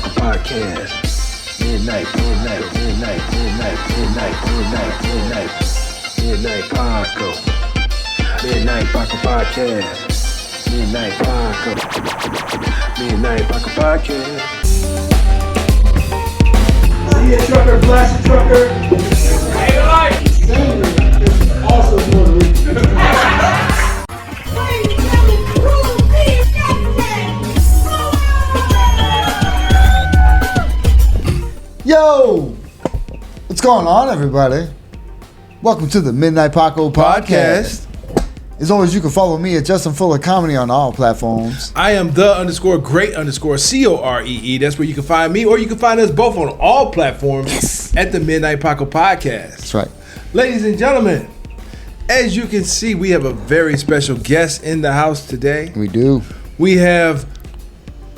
Paco Podcast. Midnight Paco. Midnight Paco Podcast. Midnight Paco Podcast. See a trucker, blast a trucker. Hey, life. Sandra is also Puerto Rican. Yo, what's going on, everybody? Welcome to the Midnight Paco Podcast. As always, you can follow me at Justin Fuller Comedy on all platforms. I am the_great_COREE. That's where you can find me, or you can find us both on all platforms at the Midnight Paco Podcast. That's right. Ladies and gentlemen, as you can see, we have a very special guest in the house today. We do. We have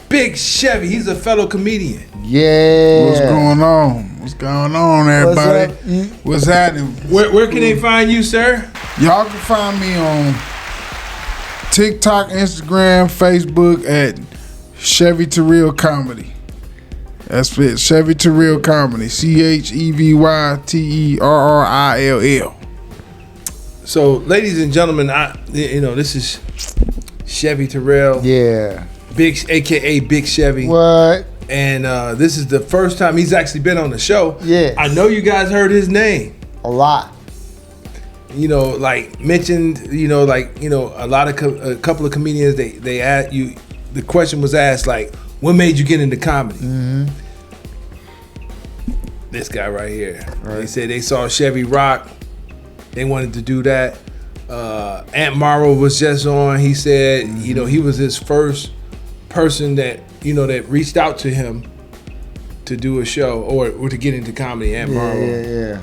Big Chevy. He's a fellow comedian. Yeah. What's going on? What's going on, everybody? What's happening? Where can they find you, sir? Y'all can find me on TikTok, Instagram, Facebook at Chevy Terrill Comedy. That's it. Chevy Terrill Comedy. ChevyTerrill. So, ladies and gentlemen, this is Chevy Terrill. Yeah. AKA Big Chevy. What? And this is the first time he's actually been on the show. Yeah. I know you guys heard his name. A lot. Mentioned, a couple of comedians, they asked you, the question was asked, like, what made you get into comedy? Mm-hmm. This guy right here. Right. They said they saw Chevy rock. They wanted to do that. Aunt Morrow was just on. He said, he was his first person that reached out to him to do a show or to get into comedy. Aunt Morrow. Yeah.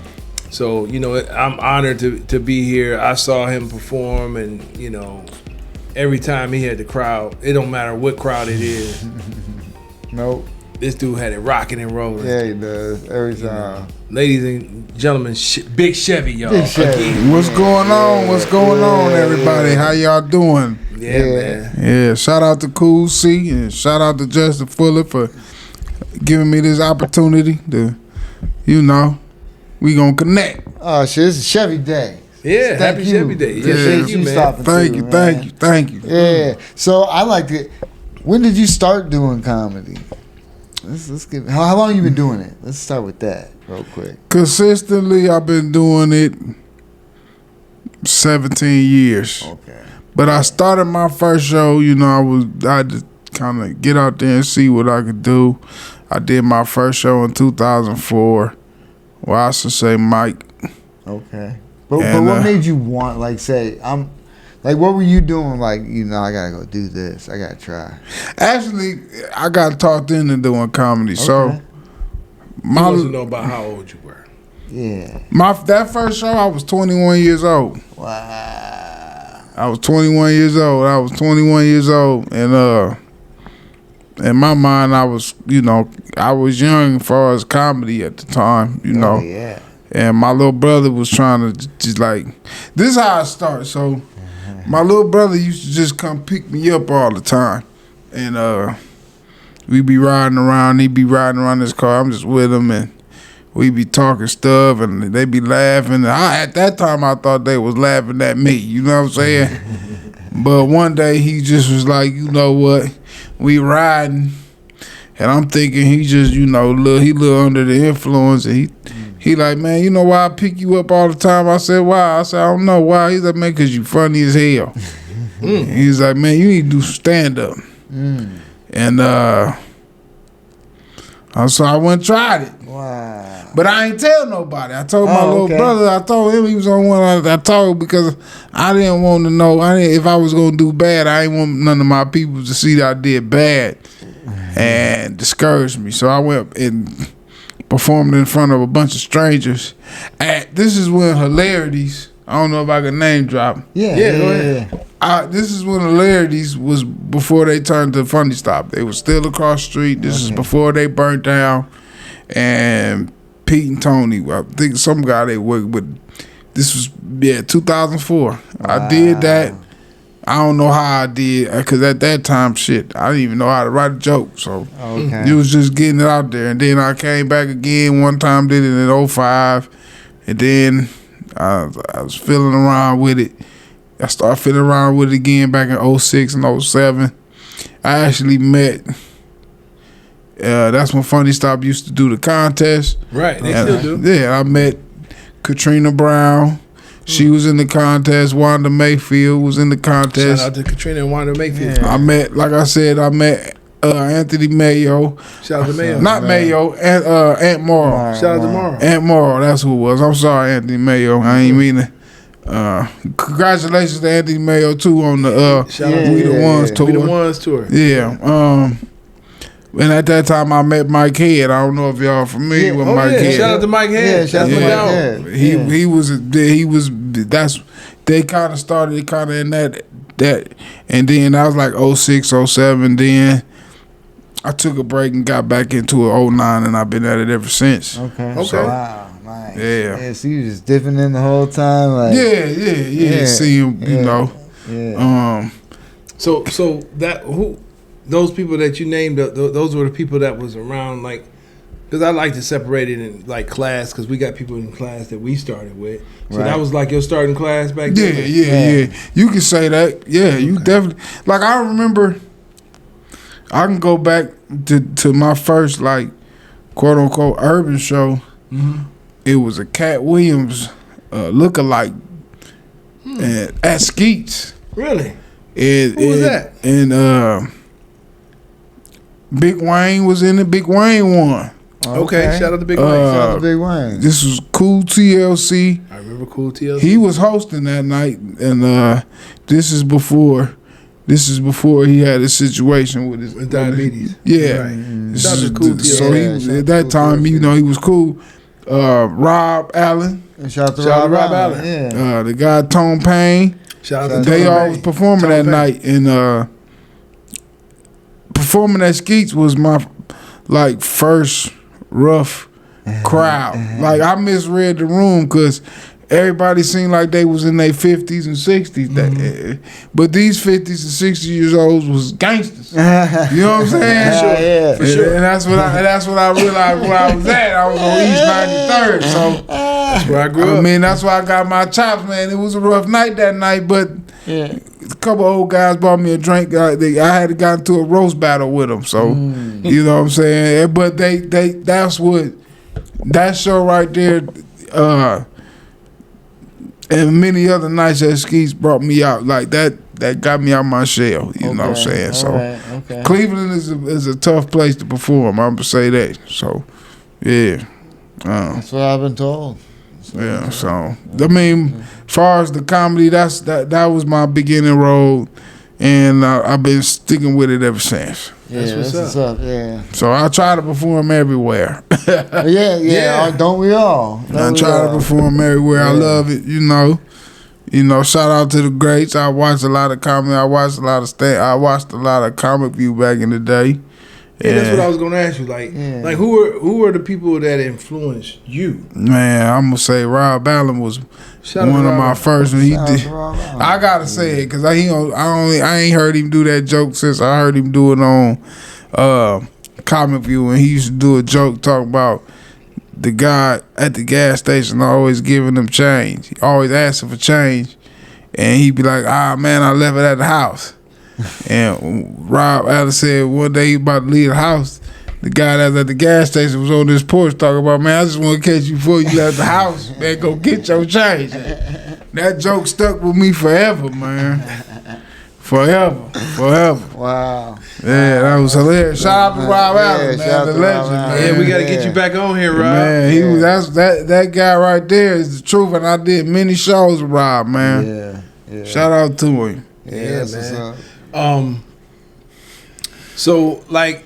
So, I'm honored to be here. I saw him perform, and, every time he had the crowd, it don't matter what crowd it is. Nope. This dude had it rocking and rolling. Yeah, he does. Every time. Ladies and gentlemen, Big Chevy, y'all. Big Chevy. What's going on? What's going on, everybody? How y'all doing? Yeah, man. Yeah, shout out to Cool C and shout out to Justin Fuller for giving me this opportunity to, we gonna connect. Oh, shit, it's Chevy Day. Yeah, happy Chevy Day. Yeah, Thank you, man. Thank you. Yeah. So I like it. When did you start doing comedy? Let's get. How long you been doing it? Let's start with that real quick. Consistently, I've been doing it 17 years. Okay. But I started my first show, I just kind of get out there and see what I could do. I did my first show in 2004. Well, I should say Mike. Okay. But what made you want, what were you doing? I gotta go do this. I gotta try. Actually, I got talked into doing comedy. Okay. So, He wants to know about how old you were. Yeah. That first show, I was 21 years old. Wow. I was 21 years old. And in my mind, I was young as far as comedy at the time, Oh, yeah. And my little brother was trying to just this is how it started. So my little brother used to just come pick me up all the time. And we'd be riding around, he'd be riding around his car, I'm just with him, and we'd be talking stuff, and they'd be laughing. At that time, I thought they was laughing at me, you know what I'm saying? But one day, he just was like, you know what, we riding, and I'm thinking he just, he little under the influence, and he like, man, you know why I pick you up all the time? I said, why? I said, I don't know why. He's like, man, because you funny as hell. He's like, man, you need to do stand-up. And so I went and tried it. Wow. But I ain't tell nobody. I told my little brother. I told him he was on one. I told because I didn't want to know. If I was going to do bad, I didn't want none of my people to see that I did bad and discourage me. So I went and performed in front of a bunch of strangers. This is when Hilarities, I don't know if I can name drop. Yeah, go ahead. This is when Hilarities was before they turned to Funny Stop. They was still across the street. This is before they burnt down. And Pete and Tony, I think some guy they worked with. This was 2004. Wow. I did that. I don't know how I did, because at that time, shit, I didn't even know how to write a joke. So it was just getting it out there. And then I came back again one time, did it in 2005. And then I was feeling around with it. I started feeling around with it again back in 2006 and 2007. I actually met, that's when Funny Stop used to do the contest. Right, they still do. Yeah, I met Katrina Brown. She was in the contest. Wanda Mayfield was in the contest. Shout out to Katrina and Wanda Mayfield. I met, like I said, Anthony Mayo. Shout out to Mayo. Not Mayo, Aunt Morrow. Shout out to Morrow. Aunt Morrow, that's who it was. I'm sorry, Anthony Mayo. I ain't mean to. Congratulations to Anthony Mayo too on the We the Ones tour. We the Ones tour. Yeah. And at that time I met Mike Head. I don't know if y'all familiar with Mike Head. Shout out to Mike Head. Yeah, shout out to Mike Head. He was that's they kind of started in that and then I was like 06, 07. Then I took a break and got back into it 09, and I've been at it ever since. Okay. So, wow. Nice. Yeah. So you just dipping in the whole time, like. Yeah. See him, you know. Yeah. So those people that you named, those were the people that was around, like, because I like to separate it in like class, because we got people in class that we started with. So that was like your starting class back then. Yeah. You can say that. Yeah, you definitely. Like I remember, I can go back to my first like quote unquote urban show. Mm-hmm. It was a Cat Williams lookalike at Skeets. Really? Who was that? And Big Wayne was in it. Big Wayne won. Okay. Shout out to Big Wayne. Shout out to Big Wayne. This was Cool TLC. I remember Cool TLC. He was hosting that night, and this is before he had a situation with his diabetes. Yeah. Right. Shout out to Cool TLC. So he was, at that time, you know, he was cool. Rob Allen. And shout out to Rob Allen. Yeah. The guy Tone Payne. Shout out to They Tone all Payne. was performing Tone that Payne. night, and performing at Skeets was my like first rough crowd. Like I misread the room because everybody seemed like they was in their 50s and 60s. But these 50s and 60 years olds was gangsters. You know what I'm saying? Yeah. For sure. And that's what I realized where I was at. I was on East 93rd. So That's where I grew up. I mean, that's why I got my chops, man. It was a rough night that night, but a couple old guys bought me a drink. I had got into a roast battle with them, so you know what I'm saying. But that show right there, and many other nights at Skeets brought me out like that. That got me out my shell. You know what I'm saying. So Cleveland is a tough place to perform. I'm gonna say that. So yeah, That's what I've been told. yeah. So I mean, as far as the comedy, that was my beginning road, and I've been sticking with it ever since. Yeah, That's what's up. Yeah. So I try to perform everywhere. Yeah. Don't we all? I try to perform everywhere. I love it. You know, shout out to the greats. I watched a lot of comedy. I watched a lot of Comic View back in the day. Yeah, that's what I was gonna ask you. Like who were the people that influenced you? Man, I'm gonna say Rob Allen was one of my first. He did. I gotta say it because I ain't heard him do that joke since I heard him do it on Comic View, and he used to do a joke talking about the guy at the gas station always giving them change. He always asking for change, and he'd be like, man, I left it at the house. And Rob Allen said one day he about to leave the house. The guy that was at the gas station was on this porch talking about, man, I just want to catch you before you left the house. Man, go get your change. That joke stuck with me forever, man. Forever. Wow. Yeah, that was hilarious. Shout out to Rob Allen, man, the legend, man. Yeah, we got to get you back on here, Rob. Man, he was that guy right there is the truth, and I did many shows with Rob, man. Yeah. Shout out to him. Yeah, that's what's up. So like,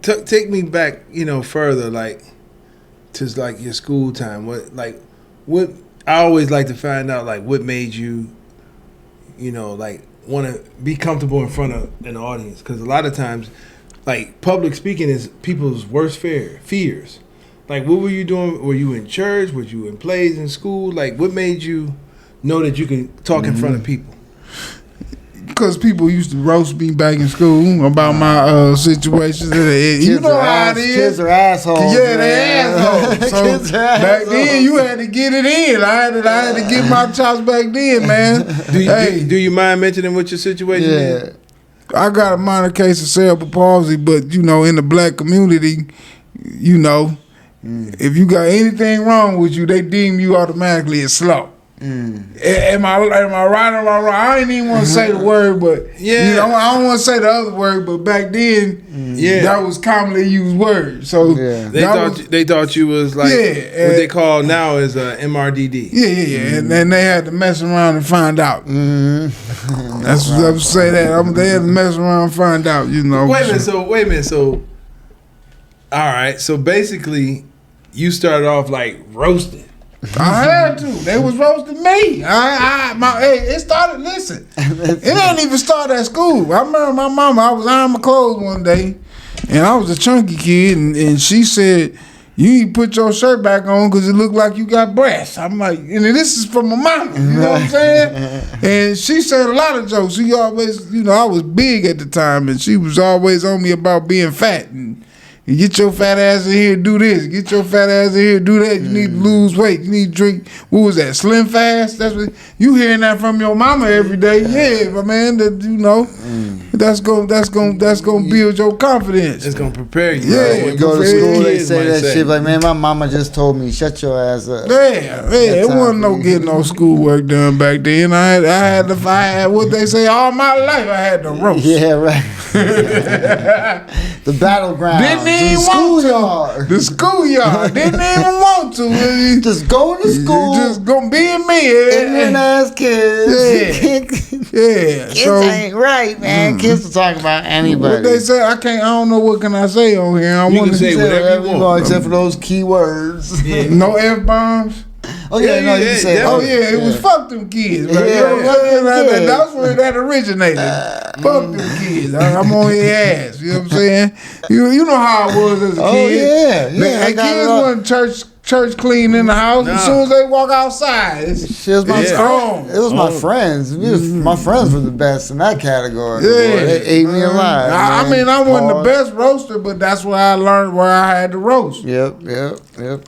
take me back, further, like, to like your school time. What I always like to find out, like, what made you, like, want to be comfortable in front of an audience? Because a lot of times, like, public speaking is people's worst fears. Like, what were you doing? Were you in church? Were you in plays in school? Like, what made you know that you can talk in front of people? Because people used to roast me back in school about my situations. You know how it is. Kids are assholes. Yeah, they assholes. So Kids are back assholes. then, you had to get it in. I had to get my chops back then, man. Do you mind mentioning what your situation is? Yeah. I got a minor case of cerebral palsy, but you know, in the black community, you know, if you got anything wrong with you, they deem you automatically as slow. Am I right or am I wrong? I ain't even want to say the word, but you know, I don't want to say the other word. But back then, that was commonly used word. So they thought you was like what they call now is a MRDD. Yeah, and then they had to mess around and find out. That's what I'm say that. They had to mess around and find out. You know. Wait a minute. So, all right. So basically, you started off like roasting. I had to. They was roasting me. It started. Listen, it didn't even start at school. I remember my mama. I was ironing my clothes one day, and I was a chunky kid, and she said, "You need to put your shirt back on because it looked like you got breasts." I'm like, and this is from my mama. You know what I'm saying? And she said a lot of jokes. She always, you know, I was big at the time, and she was always on me about being fat and. Get your fat ass in here, do this. Get your fat ass in here, do that. You need to lose weight. You need to drink. What was that? Slim Fast. That's what you hearing that from your mama every day. Yeah, my man. That you know, that's gonna build your confidence. It's gonna prepare you. Yeah, right? When you go to school, they say that shit like, man, my mama just told me, shut your ass up. Yeah, it wasn't no getting no schoolwork done back then. I had what they say all my life. I had to roast. Yeah, right. The battleground. Didn't even want to. The schoolyard. Didn't even want to. Just go to school. Just gonna be in me. Ignorant ass kids. Yeah. Kids ain't right, man. Kids will talk about anybody. What they say, I don't know what can I say on here. I You want can say whatever you want. except for those key words. Yeah. No F-bombs. Oh yeah, no, you can say. Oh yeah, it was fuck them kids. Right? Yeah. That's where that originated. Fuck them kids. I'm on your ass. You know what I'm saying? You know how I was as a kid. Oh yeah. The kids wasn't church clean in the house. As soon as they walk outside, It was my friends. My friends were the best in that category. Yeah. Boy, they ate me alive. I man. mean, I wasn't the Pause. best roaster, but that's where I learned where I had to roast. Yep.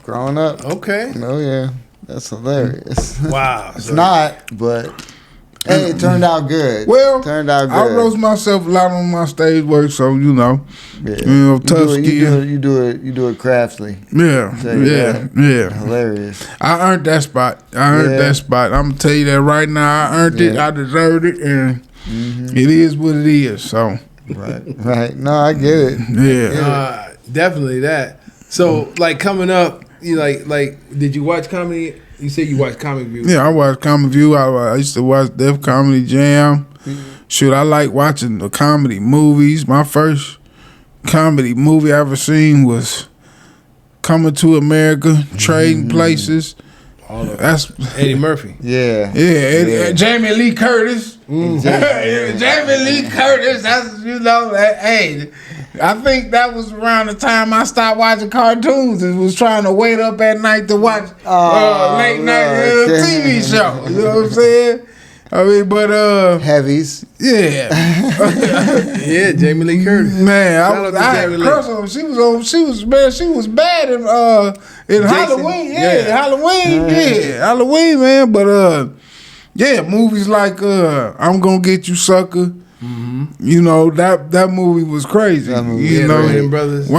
Growing up. Okay. Oh yeah. That's hilarious. Wow. It's not, but hey, it turned out good. Well, turned out good. I roast myself a lot on my stage work, so you know, tough skill. You do it craftily. Yeah. Hilarious. I earned that spot. I'm gonna tell you that right now. I earned it. I deserved it, and it is what it is. So Right. No, I get it. yeah. Definitely that. So like coming up. You like did you watch comedy? You said you watched Comic View. Yeah, I watched Comic View. I used to watch Def Comedy Jam. Shoot, I like watching the comedy movies. My first comedy movie I ever seen was Coming to America, Trading Places. That's Eddie Murphy. Yeah. Jamie Lee Curtis. Jamie Lee Curtis. That's hey. I think that was around the time I stopped watching cartoons and was trying to wait up at night to watch late night TV show. You know what I'm saying? I mean, but heavies. Yeah. Yeah, Jamie Lee Curtis. Man, I had a crush on her. She was bad in Halloween. Halloween, man. But movies like I'm Gonna Get You, Sucker. You know, that movie was crazy. You know, Wayne Brothers.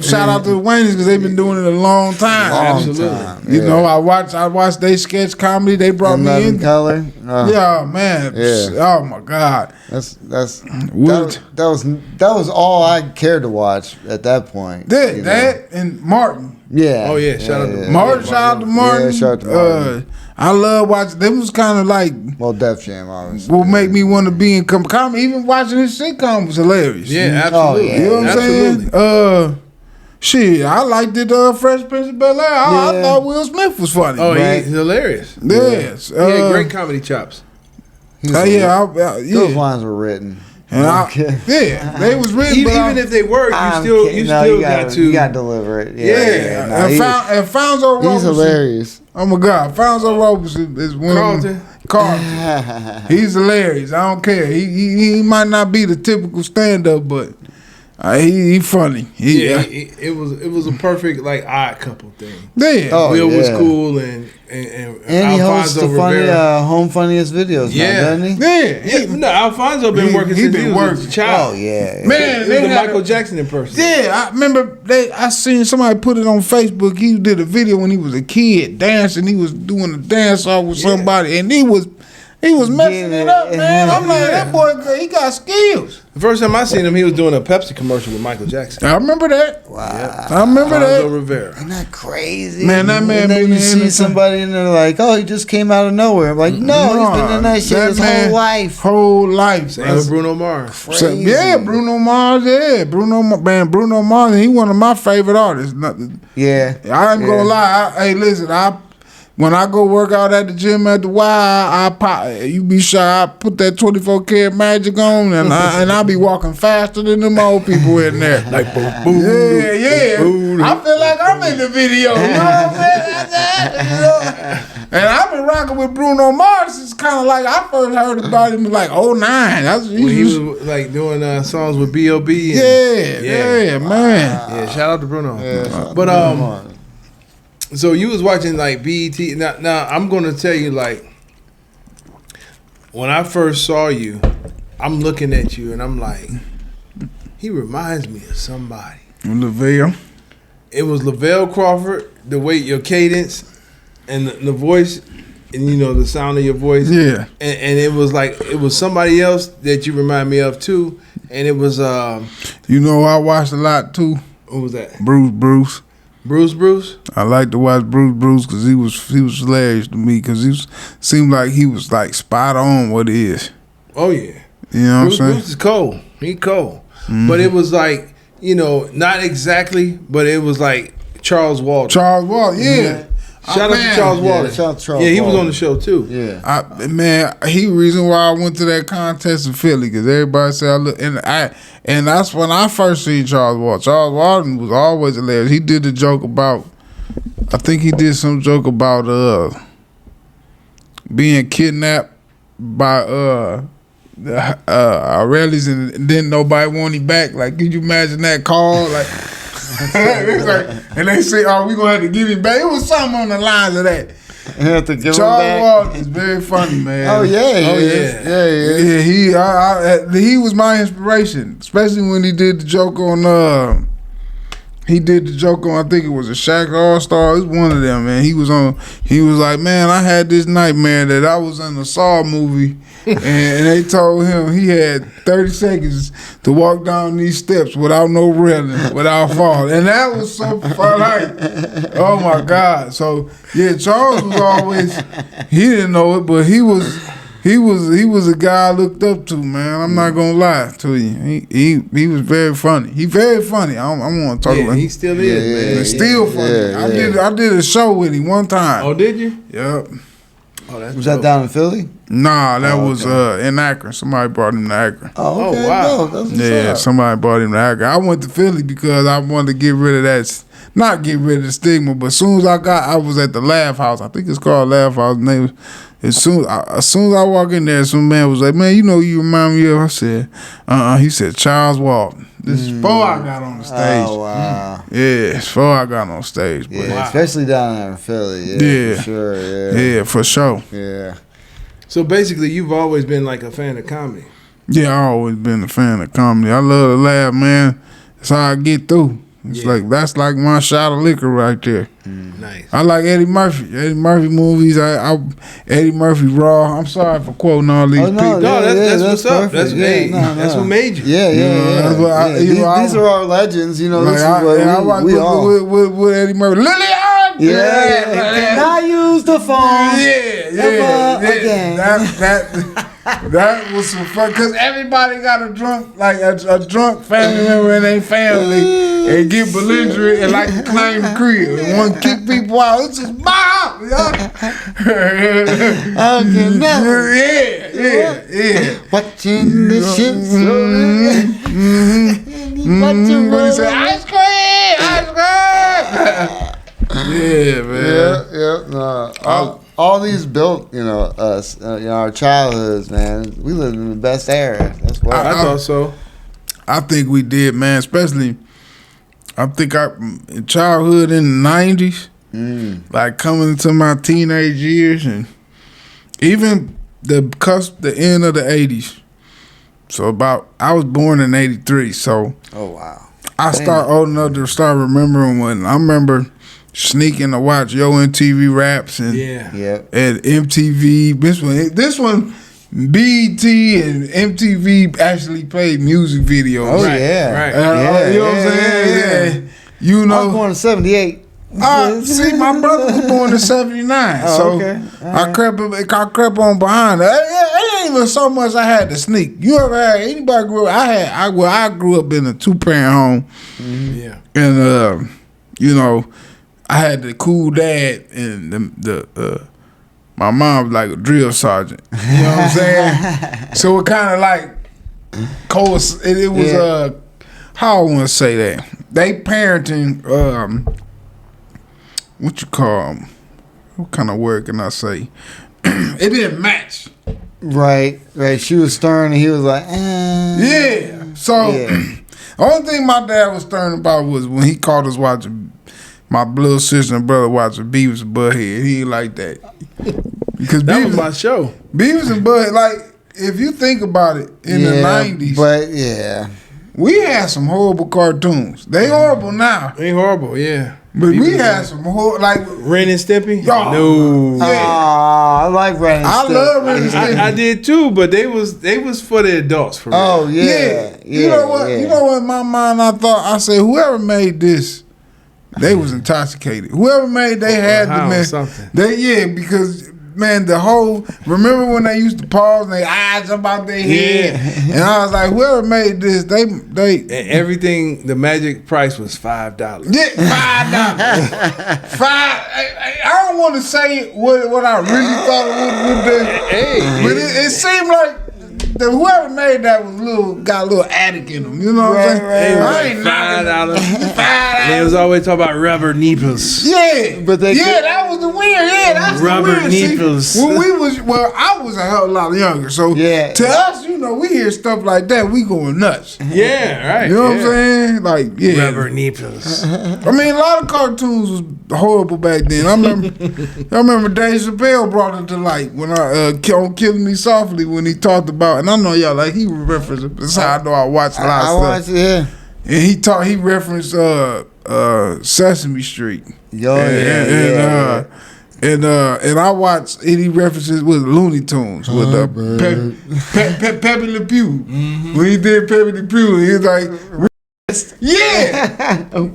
Shout out to the Waynes because they've been doing it a long time. Absolutely. You know, I watched they sketch comedy. They brought me in. Color. Yeah, man. Yeah. Oh my God. That was all I cared to watch at that point. That and Martin. Yeah. Oh yeah. Shout out to Martin. Shout out to Martin. Yeah, shout out to Martin. I love watching. Them was kind of like Def Jam, obviously. Will make me want to be in comedy. Even watching his sitcom was hilarious. Yeah, absolutely. You know what I'm saying? Shit, I liked it. Fresh Prince of Bel-Air. I thought Will Smith was funny. Oh, he's hilarious. Yes, he had great comedy chops. Those lines were written. And they was written. Even if they were, you still got to. You got to deliver it. And Fonzo Rose. He's hilarious. Oh my God, Fonzo Rose is one. Carlton. He's hilarious. I don't care. He might not be the typical stand-up, but he funny. It was a perfect like odd couple thing. Yeah. Oh, Will was yeah. cool and he hosts the funny home funniest videos now, doesn't he? Yeah. No, Alfonso been working since he was a child. Oh yeah. He Man, was they the had Michael Jackson impersonator. Yeah, I remember I seen somebody put it on Facebook. He did a video when he was a kid dancing. He was doing a dance off with somebody, and he was messing it up, man. I'm like, that boy, he got skills. The first time I seen him, he was doing a Pepsi commercial with Michael Jackson. I remember that. Wow. I remember Alfonso that. Rivera. Isn't that crazy? Man, that man And then been you in see the- somebody and they're like, "Oh, he just came out of nowhere." I'm like, "No, he's been in that shit his man, whole life." Whole life. Same with Bruno Mars. So, yeah, Bruno Mars. Yeah, Bruno Mars. He one of my favorite artists. Yeah. I ain't gonna lie. Hey, listen, when I go work out at the gym at the Y, I pop. You be shy. I put that 24 karat magic on, and I be walking faster than them old people in there. Like boom, boom, Yeah. boom. I feel like I'm in the video. You know what I'm saying? And I've been rocking with Bruno Mars. It's kind of like I first heard about him like 2009. That's When he was like doing songs with B.O.B. Yeah, man. Yeah, shout out to Bruno. But so you was watching like BET. Now I'm gonna tell you, like, when I first saw you, I'm looking at you and I'm like, he reminds me of somebody. Lavelle. It was Lavelle Crawford. The way your cadence and the voice, and the sound of your voice. Yeah. And it was like it was somebody else that you remind me of too. And it was You know, I watched a lot too. who was that? Bruce. Bruce. I like to watch Bruce because he was hilarious to me because seemed like he was like spot on what he is. Oh yeah. You know what I'm saying? Bruce is cold. He cold. But it was like, not exactly, but it was like Charles Walton. Charles Walton, yeah. Shout out to Charles Walton. shout out to Charles Yeah, he was Walton. on the show too. Yeah. He reason why I went to that contest in Philly because everybody said I look and that's when I first seen Charles Walton. Charles Walton was always hilarious. He did the joke about, I think he did some joke about being kidnapped by Aurelius and then nobody want him back. Like, could you imagine that call? Like, it's like, and they say, "Oh, we gonna have to give him back." It was something on the lines of that. You have to give Charles him back. Walton is very funny, man. Oh yeah, he is. Yeah. He was my inspiration, especially when he did the joke on. He did the joke on, I think it was a Shaq All-Star. It was one of them, man. He was like, man, I had this nightmare that I was in a Saw movie, and they told him he had 30 seconds to walk down these steps without no railing, without falling. And that was so funny. Oh, my God. So, yeah, Charles was always, he didn't know it, but he was a guy I looked up to, man. I'm not gonna lie to you. He was very funny. He very funny. I want to talk about him. He still is, man. He's still funny. I did a show with him one time. Oh, did you? Yep. Oh, that's Was that down in Philly? Nah, that was in Akron. Somebody brought him to Akron. Oh, okay. Oh, wow. No, that's what's Yeah, up. somebody brought him to Akron. I went to Philly because I wanted to get rid of that. Not get rid of the stigma, but as soon as I was at the Laugh House. I think it's called Laugh House. Name. As soon as I walk in there, some man was like, "Man, you remind me of." I said, He said, "Charles Walton." This is before I got on the stage. Oh wow. Yeah, it's before I got on stage. But Yeah, especially down there in Philly. Yeah. For sure. Yeah. yeah, for sure. Yeah. So basically, you've always been like a fan of comedy. Yeah, I always been a fan of comedy. I love to laugh, man. That's how I get through. It's like that's like my shot of liquor right there. Nice. I like Eddie Murphy. Eddie Murphy movies. Eddie Murphy Raw. I'm sorry for quoting all these Oh, no, people. No, that's what's up. perfect. That's what made you. Yeah. that's what I- These are our legends. You know, Like, this is I what watch we all. with Eddie Murphy. Lillian! Yeah. Can I use the phone? Yeah. Again. That was some fun because everybody got a drunk, like a drunk family member in their family and get belligerent and like to claim the crib and want to kick people out. It's just Bob, Okay, never. Yeah. Watching the shit. He said, ice cream. Yeah, man. Yeah. No. All these built, us. childhoods, man. We lived in the best era. That's why. I thought so. I think we did, man. Especially, I think in childhood in the 90s, like coming into my teenage years, and even the end of the 80s. So I was born in 83, so Oh wow. I start old enough to start remembering when I remember sneaking to watch Yo MTV Raps and Yep. and MTV. This one, BET and MTV actually played music videos. Oh Right, yeah. right. You know what I'm saying? Yeah. You I was know. born in '78. See, my brother was born in '79, Oh, so okay. I crept on behind. It ain't even so much I had to sneak. You ever had anybody grew up? I grew up in a 2-parent home, Yeah. and you know, I had the cool dad, and my mom was like a drill sergeant. You know what I'm saying? So it kind of like it was how I want to say that they parenting. What you call them? What kind of word can I say? It didn't match. Right. She was stern, and he was like, Yeah. So the only thing my dad was stern about was when he caught us watching, my little sister and brother watching Beavis and Butthead. He ain't like that. Because That was my show. Beavis and Butthead, like, if you think about it, in the 90s, But yeah. we had some horrible cartoons. They horrible now. Ain't horrible, yeah. But we had some horrible, like, Ren and Stimpy? Y'all. No. Yeah. I like Ren and I Stimpy. love Ren and Stimpy. I did too, but they was for the adults for me. Oh yeah. You know what? You know what? In my mind, I said, whoever made this, they was intoxicated. Whoever made, they had to How man. something. Because man, remember when they used to pause and their eyes up out their head, and I was like, whoever made this, they And everything, the magic price was $5. Yeah, $5. I don't want to say what I really thought it would be. Hey, But it seemed like whoever made that got a little addict in them. You know what I'm saying? I ain't knocking $5. And they was always talking about rubber nipples. Yeah, But that was the weird. Yeah, that's Rubber the weird. See, nipples. when I was a hell of a lot younger. So Yeah. to us, we hear stuff like that, we going nuts. Yeah, right. You know what I'm saying? Like, yeah. Rubber nipples. I mean, a lot of cartoons was horrible back then. I remember Dave Chappelle brought it to light when I on Killing Me Softly when he talked about, and I know y'all like he referenced. That's how I know I watched a lot of stuff. watched it. Yeah. And he referenced Sesame Street. And I watched any references with Looney Tunes with Pepe Le Pew. When he did Pepe Le Pew, he was like, yeah. We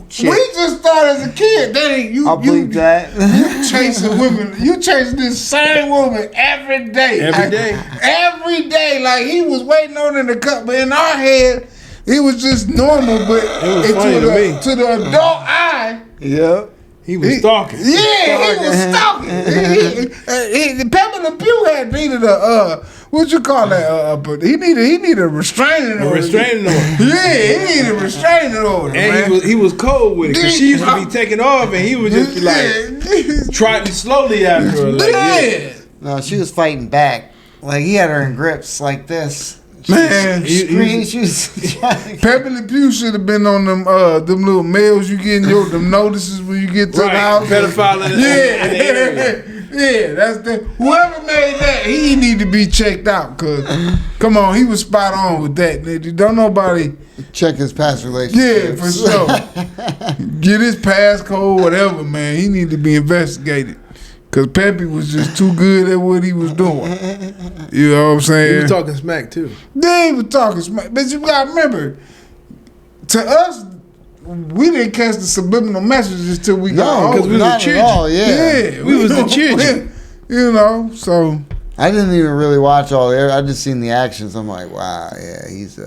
just thought as a kid, I believe that. you chasing women, you chasing this same woman every day. Every day. Like he was waiting on her to cut, but in our head, it was just normal, but It was funny to me. to the adult eye. Yep. He was stalking. Yeah, he was stalking. Pepe Le Pew had needed a what you call that? He needed a restraining order. A restraining order. Yeah, he needed a restraining order. And man. he was cold with it because she used to be taking off and he would just be like trotting slowly after her. Like, yeah. No, she was fighting back. Like he had her in grips like this. Man, She was trying to Pepe Le Pew should have been on them little mails you get in them notices when you get to the house. Pedophile in the area. Yeah, that's the whoever made that. He need to be checked out. Cause come on, he was spot on with that. Don't nobody check his past relationships. Yeah, for sure. Get his passcode, whatever, man. He need to be investigated. Cause Pepe was just too good at what he was doing. You know what I'm saying? He was talking smack too. Yeah, he was talking smack. But you gotta remember, to us, we didn't catch the subliminal messages till we got older. because we was children. All, yeah. We was the children. You know, so I didn't even really watch all the. I just seen the actions. I'm like, wow, yeah, he's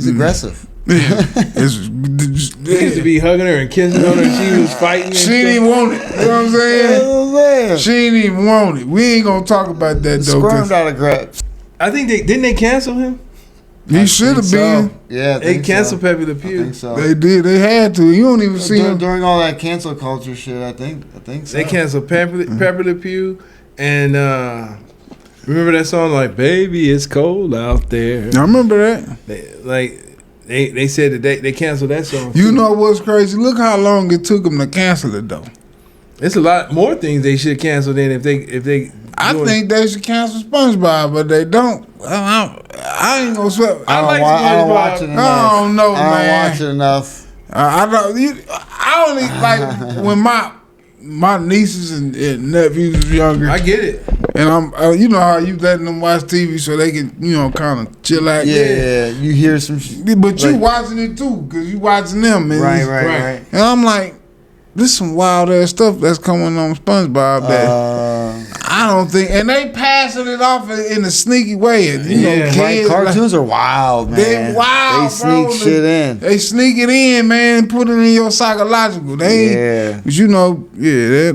aggressive. Yeah. He used to be hugging her and kissing on her and she was fighting. And She didn't even want it. You know what I'm saying? Oh, She didn't even want it. We ain't gonna talk about that though. Squirmed out of grips. I think didn't they cancel him? He should have been. So. Yeah, They canceled Pepe Le Pew. I think so. They did. They had to. You don't even see him. During all that cancel culture shit. I think so. They canceled Pepe Le Pew and Remember that song, like "Baby, It's Cold Out There"? I remember that. They said that they canceled that song. You know what's crazy? Look how long it took them to cancel it though. It's a lot more things they should cancel than if they. I think they should cancel SpongeBob, but they don't. I ain't gonna swear. I don't watch it enough. I don't know, man. I don't watch it enough. I don't. I only like when my nieces and nephews was younger. I get it. And I'm, you know how you letting them watch TV so they can, kind of chill out. Yeah, you hear some shit. But you watching it too, because you watching them. And Right. And I'm like, this some wild ass stuff that's coming on SpongeBob that I don't think, and they passing it off in a sneaky way. And, you know, kids, cartoons are wild, man. They wild, They sneak shit in. They sneak it in, man, and put it in your psychological. They ain't, but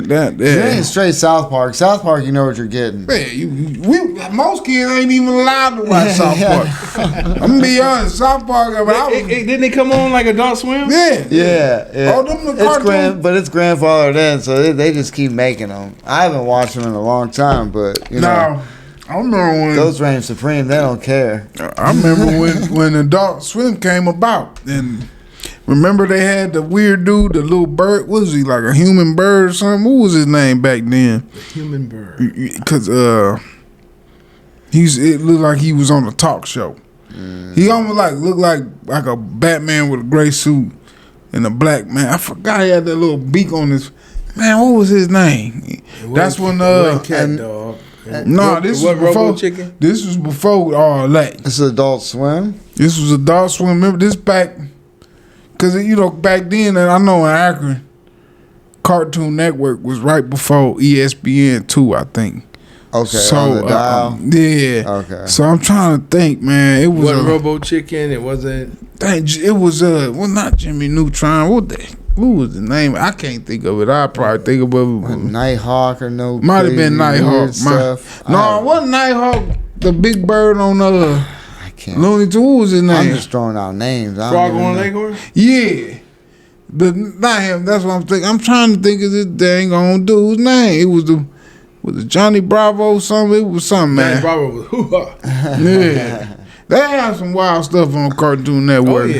that. It ain't straight South Park. South Park, you know what you're getting. Man, most kids ain't even allowed to watch South Park. I'm gonna be honest, South Park. Didn't they come on like Adult Swim? Yeah. Oh, them the cartoons. But it's grandfathered in, so they just keep making them. I haven't watched them in a long time, but you know, I remember when those reign supreme. They don't care. I remember when Adult Swim came about, and remember they had the weird dude, the little bird. What was he, like a human bird or something? What was his name back then? Human bird. Because it looked like he was on a talk show. He almost looked like a Batman with a gray suit and a black man. I forgot he had that little beak on his. Man, what was his name? That's when Cat Dog. this was before Chicken. This was before all that. This is Adult Swim. This was Adult Swim. Remember this back? Because back then, and I know in Akron, Cartoon Network was right before ESPN2, I think. Okay. So on the dial. yeah. Okay. So I'm trying to think, man. It was Robo Chicken. It wasn't. It was not Jimmy Neutron. Who was the name? I can't think of it. I'll probably think of it. Nighthawk or no? Might have been Nighthawk. No, it wasn't Nighthawk. The big bird on I can't. Looney Tunes. What was his name? I'm just throwing out names. Frog on Leghorn? Yeah. Not him. That's what I'm thinking. I'm trying to think of this dang on dude's name. It was it Johnny Bravo something? It was something, man. Johnny Bravo was hoo-ha. Yeah. They have some wild stuff on Cartoon Network. Oh,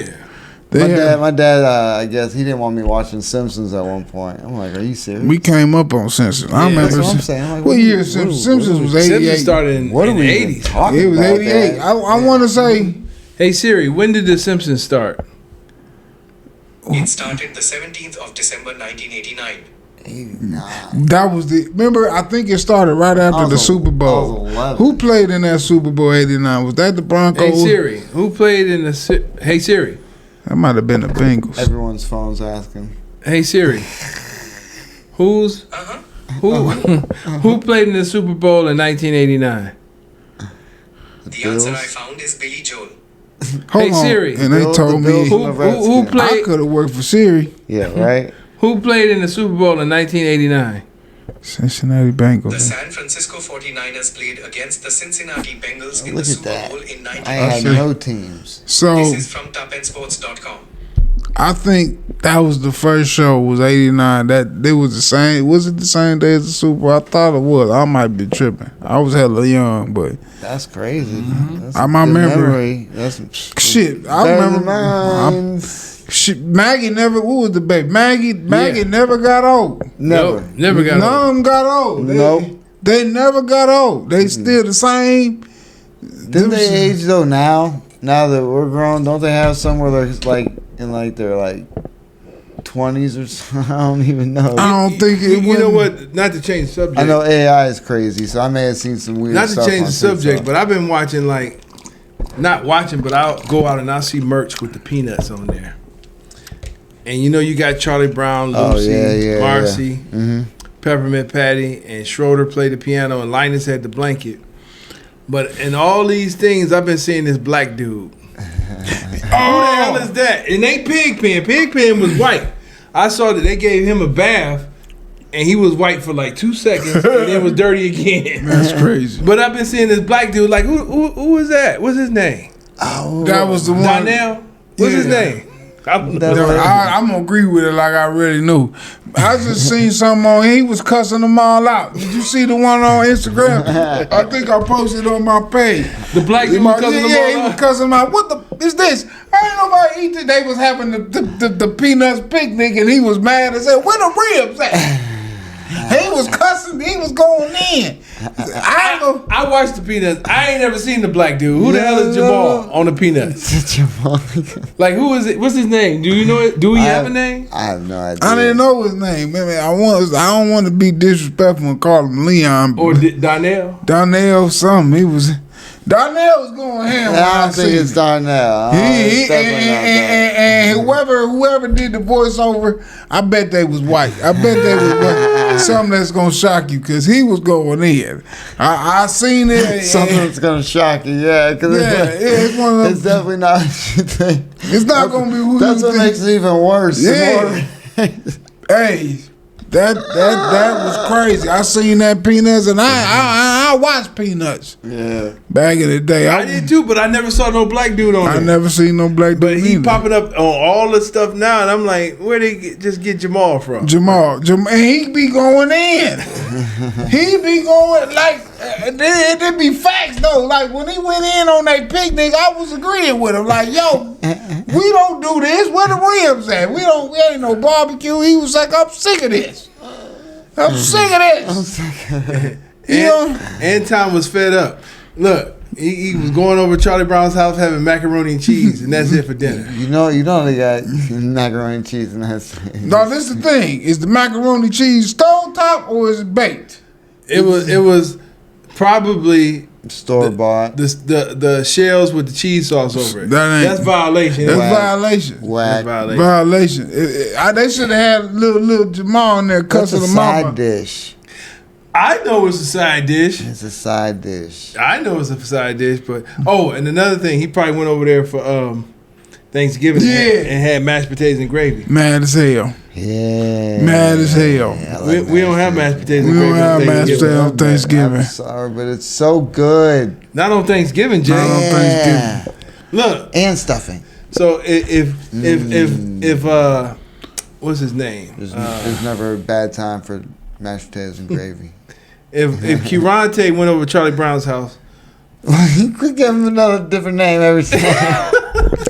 yeah. My dad, I guess he didn't want me watching Simpsons at one point. I'm like, are you serious? We came up on Simpsons. I remember. That's what I'm saying. Like, what year Simpsons was 88? Simpsons started in the 80s. It was 88. I want to say. Hey Siri, when did The Simpsons start? It started the 17th of December 1989. That was remember, I think it started right after the Super Bowl. Who played in that Super Bowl 89? Was that the Broncos? Hey Siri, who played in the Hey Siri. That might have been the Bengals. Everyone's phone's asking. Hey Siri. Who played in the Super Bowl in 1989? The answer I found is Billy Joel. Hey Siri. And they told me who played. I could have worked for Siri. Yeah, right. Who played in the Super Bowl in 1989? Cincinnati Bengals. The San Francisco 49ers played against the Cincinnati Bengals in the Look at Super that. Bowl in I had 1989. no teams. So This is from tapandsports.com. I think that was the first show was 89. That they was the same. Was it the same day as the Super Bowl? I thought it was. I might be tripping. I was hella young, but That's crazy. That's I a my good memory. That's shit. I better remember. than mine. Shit, Maggie never. What was the baby? Maggie never got old. Never. Nope, never got None old. of them got old. Nope. They never got old. They still the same. Didn't they age though now? Now that we're grown, don't they have some where they're like in like their like 20s or something? I don't even know. I don't think it. You know what? Not to change the subject. I know AI is crazy, so I may have seen some weird Not stuff. to change on the subject, TikTok. but I've been watching not watching, but I'll go out and I'll see merch with the peanuts on there. And you got Charlie Brown, Lucy, Marcy, Peppermint Patty, and Schroeder played the piano, and Linus had the blanket. But in all these things, I've been seeing this black dude. Who the hell is that? And they Pigpen. Pigpen was white. I saw that they gave him a bath, and he was white for like 2 seconds, and then was dirty again. That's crazy. But I've been seeing this black dude. Like, who is that? What's his name? Oh, That was the one. Donnell. What's his name? don't know. I'm gonna agree with it like I really knew. I just seen something on. He was cussing them all out. Did you see the one on Instagram? I think I posted on my page. The black dude cussing them all he was out. cussing them out. What the is this? Ain't nobody eat it. They was having the peanuts picnic, and he was mad and said, "Where the ribs at?" He was cussing. He was going in. I watched the Peanuts. I ain't never seen the black dude. Who the hell is Jamal on the Peanuts? Jamal. Like, who is it? What's his name? Do you know it? Do he have a name? I have no idea. I didn't know his name. I mean, I don't want to be disrespectful and call him Leon Or Donnell? Donnell something. He was Donnell was going ham. I don't think it's Darnell. And whoever did the voiceover, I bet they was white. I bet they was white. Something that's gonna shock you because he was going in. I seen it. Something that's gonna shock you, yeah. Because it's one of them. it's definitely not what you think. It's not gonna be who That's you what think. makes it even worse. Yeah. Hey, that was crazy. I seen that Peanuts, and I watched Peanuts. Yeah. Back in the day, I did too, but I never saw no black dude on I it. never seen no black dude. But he either. popping up on all the stuff now, and I'm like, where they just get Jamal from? Jamal, and he be going in. He be going like it be facts though. Like when he went in on that picnic, I was agreeing with him. Like, yo, we don't do this. Where the ribs at? We ain't no barbecue. He was like, I'm sick of this. I'm sick of this. And Tom was fed up. Look, he was going over to Charlie Brown's house having macaroni and cheese, and that's it for dinner. You know they got macaroni and cheese and that's No, this is the thing. Is the macaroni cheese stove top or is it baked? It was probably store bought. the shells with the cheese sauce over it. That's violation. That's Whack. violation. Whack. Violation. They should have had little Jamal in there That's a cussing the side mama. dish. I know it's a side dish. It's a side dish. I know it's a side dish, but and another thing, he probably went over there for Thanksgiving and had mashed potatoes and gravy. Mad as hell. Yeah. Mad as hell. Yeah, I like We don't have mashed potatoes We and don't gravy have on mashed Thanksgiving. potatoes on Thanksgiving. I'm sorry, but it's so good. Not on Thanksgiving, Jay. Not on Yeah. Thanksgiving. Look, And stuffing. so if what's his name? There's never a bad time for mashed potatoes and gravy. If Kirante went over to Charlie Brown's house, You could give him another different name every time.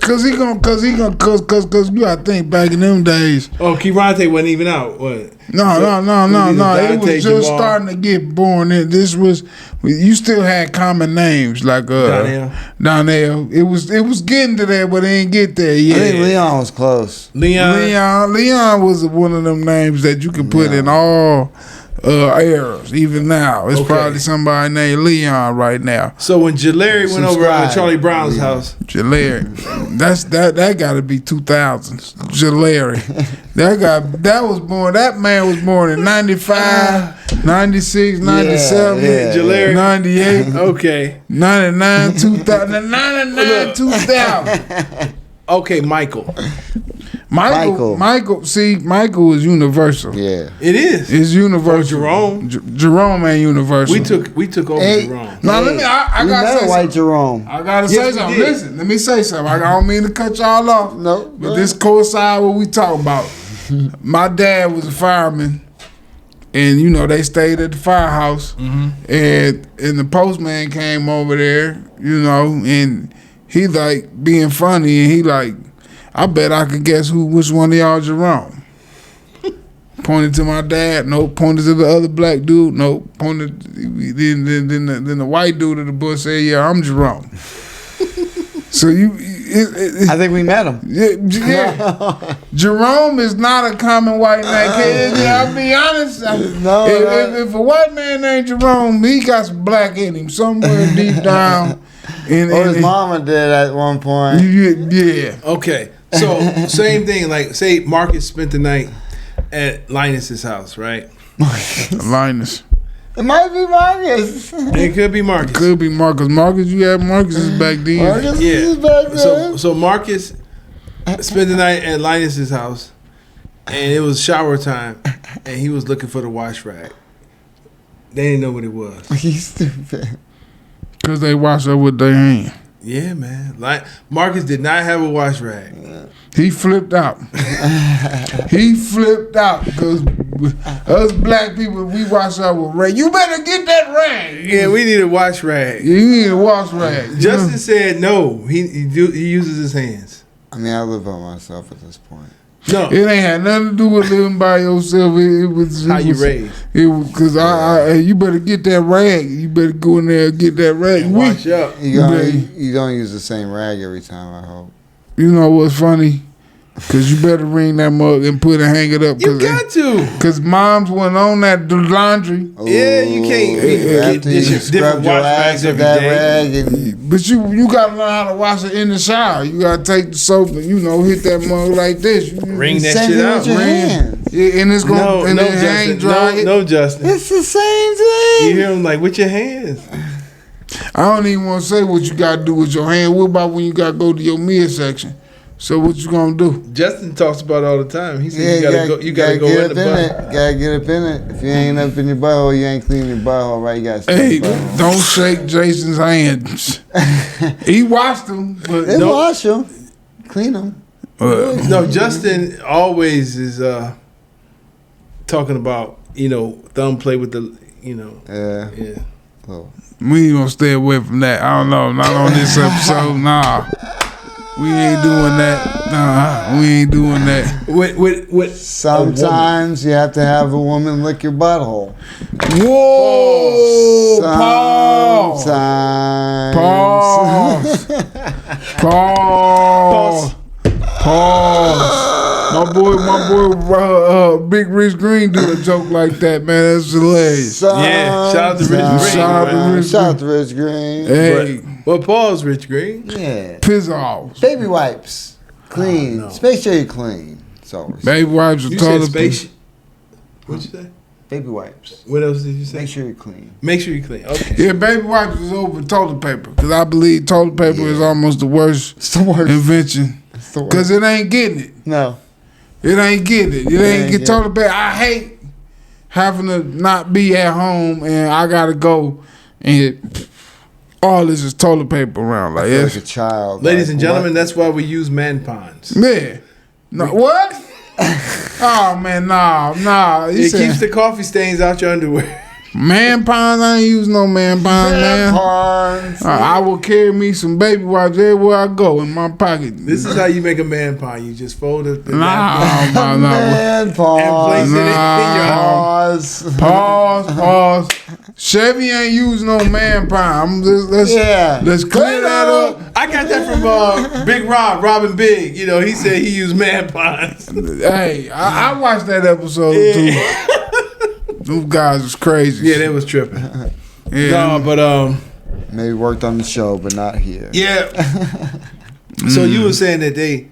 Cause you gotta think back in them days. oh, Kirante wasn't even out. What? No. It was just Jamal. starting to get born. This was you still had common names like Donnell. It was getting to there, but it ain't get there I yet. think Leon was close. Leon was one of them names that you could put in all eras. Even now, it's Okay. probably somebody named Leon right now. So when Jalary went over Subscribe. to Charlie Brown's house, Jalary, that got to be 2000s. Jalary, that was born. That man was born in 95, 96, 97, yeah. Jalary. 98, okay, 99, 2000, 99, 2000. okay, Michael, Michael. See, Michael is universal. Yeah. it is. It's universal. Or Jerome. Jerome ain't universal. We took over Hey. Jerome. Now let me. I We gotta met say White something. Jerome. I gotta Yes, say we something. did. Listen, let me say something. I don't mean to cut y'all off. No, But this coincide what we talk about. My dad was a fireman, and they stayed at the firehouse, and the postman came over there, and he like being funny, and he like, I bet I could guess which one of y'all Jerome. Pointed to my dad, no. Pointed to the other black dude, no. Pointed then the white dude at the bush said, "Yeah, I'm Jerome." So I think we met him. yeah. Jerome is not a common white name. I'll be honest. If a white man named Jerome, he got some black in him somewhere deep down. Or his mama did at one point. Yeah. Okay, so same thing. Like, say Marcus spent the night at Linus's house, right? Linus. It might be Marcus. It could be Marcus. Could be Marcus. You had Marcus's back then. Marcus Yeah. is back there. So Marcus spent the night at Linus's house, and it was shower time, and he was looking for the wash rag. They didn't know what it was. He's stupid. Because they wash up with their hand. Yeah, man. Like Marcus did not have a wash rag. He flipped out. He flipped out because us black people, we wash out with rag. You better get that rag. Yeah, we need a wash rag. You need a wash rag. Justin said no. He uses his hands. I mean, I live by myself at this point. No, It ain't had nothing to do with living by yourself. It was how you raised. It was because you better get that rag. You better go in there and get that rag. And wash up. You don't use the same rag every time, I hope. You know what's funny? Because you better ring that mug and hang it up. You got to. Because moms went on that laundry. Yeah, you can't get different wash rags every day. But you got to learn how to wash it in the shower. You got to take the soap and, hit that mug like this. Ring that shit out. With your hands. Yeah, and it's going to hang dry. No, Justin. It's the same thing. You hear him like, with your hands. I don't even want to say what you got to do with your hand. What about when you got to go to your midsection? So what you gonna do? Justin talks about it all the time. He said you gotta go in the butt. Gotta get up in it. If you ain't up in your butthole, you ain't cleaning your butthole right. You gotta Hey, don't shake Jason's hands. He washed them, but they wash them, clean them. No, Justin always is talking about thumb play with the Yeah. Oh. we ain't gonna stay away from that. I don't know, not on this episode. Nah. We ain't doing that. Nah, we ain't doing that. With Sometimes you have to have a woman lick your butthole. Whoa! Pause. Sometimes. Pause. My boy, Big Rich Green do a joke like that, man. That's hilarious. Yeah, shout out to Rich Green. Shout out to Rich Green. Hey, What pause, Rich Green? Yeah. piss off. Baby wipes. Clean. no. Make sure you clean. It's always. Baby wipes are You said toilet space. What'd you say? Baby wipes. What else did you say? Make sure you clean. Make sure you clean. Okay. Yeah, baby wipes is over toilet paper because I believe toilet paper is almost the worst It's the worst. invention It's the worst. because it ain't getting it. No. It ain't getting it. It ain't get get toilet paper. I hate having to not be at home and I gotta go and all this is toilet paper around. Like, Like a child. Ladies like, and gentlemen, what? that's why we use man ponds. man. No, what? Oh man, nah. It keeps the coffee stains out your underwear. Man ponds. I ain't use no man ponds, man. Tampons. I will carry me some baby wipes everywhere I go in my pocket. This is how you make a man pond. You just fold it. No. Man pause. And place it in your Pause. Chevy ain't use no man pond. Let's clear that up. I got that from Big Robin Big. He said he used man ponds. Hey, I watched that episode too. Those guys was crazy. Yeah, they was tripping. Yeah. No, but Maybe worked on the show, but not here. yeah. So you were saying that they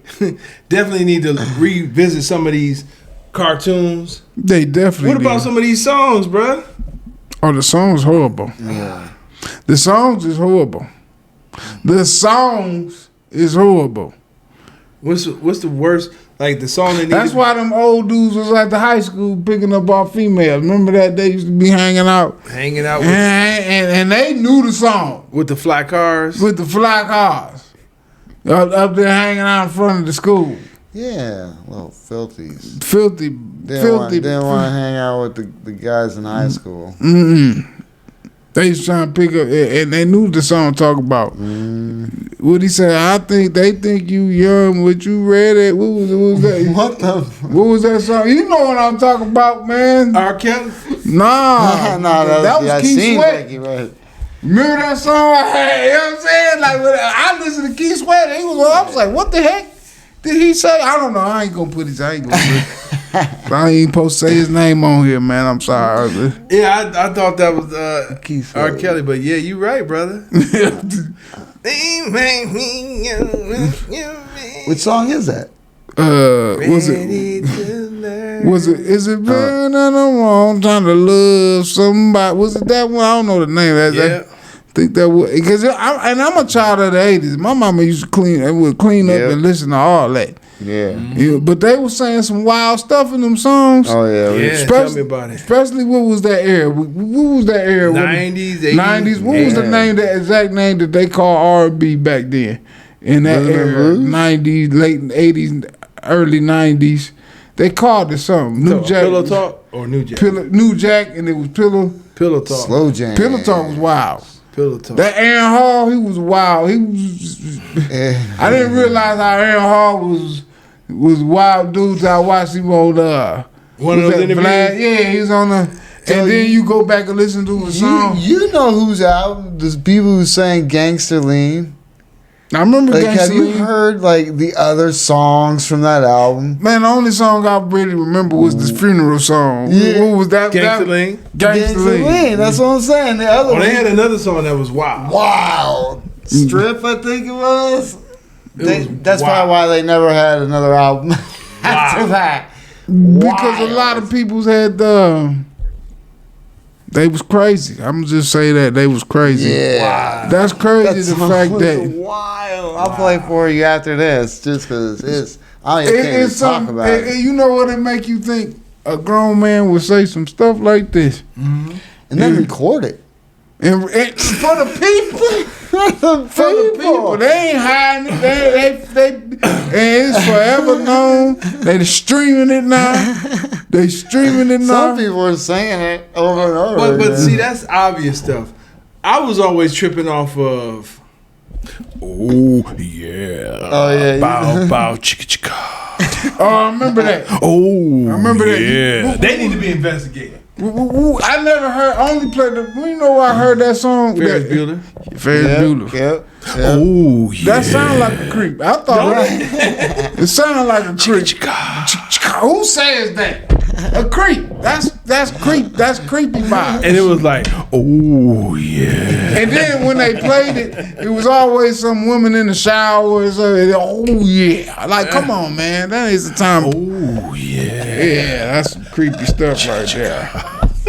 definitely need to revisit some of these cartoons. They definitely. What about did. some of these songs, bruh? Oh, the song's horrible. Yeah. The songs is horrible. What's the worst? Like the song that That's why them old dudes was at the high school picking up our females. Remember that they used to be hanging out hanging out with, and they knew the song with the fly cars. with the fly cars up there hanging out in front of the school. Yeah. Little filthies. Filthy. They didn't want to hang out with the guys in high school. They was trying to pick up, and they knew the song talk about. What he said? They think you young, but you read it. What was that? What the? What was that song? You know what I'm talking about, man? R. Kelly. Nah, that was Keith Sweat. Like you right. Remember that song I had? You know what I'm saying? Like when I listened to Keith Sweat, I was like, what the heck did he say? I don't know. I ain't gonna put I ain't supposed to say his name on here, man. I'm sorry. Yeah, I thought that was Keith R. Sweat. Kelly, but yeah, you right, brother. Which song is that? Is it been a long time to love somebody? Was it that one? I don't know the name of that. Yeah. I think that was because I'm a child of the '80s. My mama used to clean up and listen to all that. Yeah. But they were saying some wild stuff in them songs. Oh yeah. Yeah, tell me about it. Especially what was that era? What was that era? 90s, 80s. 90s. What was the name, the exact name that they call R&B back then? In that era, 90s, late 80s, early 90s. They called it something. New Jack. Pillow Talk or New Jack? New Jack, and it was Pillow Talk. Slow jam. Pillow Talk was wild. Pillow Talk. That Aaron Hall, he was wild. He was. I didn't realize how Aaron Hall was wild dude till I watched him on one of those interviews. Yeah, he was on the. And then you go back and listen to a song. You know who's out? There's people who sang Gangster Lean. I remember Like, Gangsta have you Lean. heard like the other songs from that album? Man, the only song I really remember was this funeral song. Yeah. What was that? Gangsta Lean? Gangsta Lean. That's what I'm saying. The other Oh, one. they had another song that was wild. Wow. Strip, I think it was. That's wild. probably why they never had another album after that. Because a lot of people's had they was crazy. I'm just say that they was crazy. Yeah. That's crazy. That the song fact was that wild. I'll play for you after this, just because it's. I don't even can't even talk about it. You know what it make you think? A grown man would say some stuff like this, And then record it. and for the people. For the people, they ain't hiding it. They and it's forever known. They streaming it now. They streaming it now. Some people are saying it over and over. But see, that's obvious stuff. I was always tripping off of. Oh yeah. Oh yeah. Bow bow chicka chicka. Oh, I remember that. Oh, I remember that. Yeah. They need to be investigated. I never heard. I only played the. You know, I heard that song. Ferris Bueller. Ferris Bueller. Yep. Oh yeah. That sounded like a creep. I thought it sounded like a creep. Who says that? A creep. That's creep. That's creepy vibe. And it was like, oh yeah. And then when they played it, it was always some woman in the shower or something. Oh yeah. Like, come on, man. That is the time. Oh yeah. Yeah, that's some creepy stuff right there.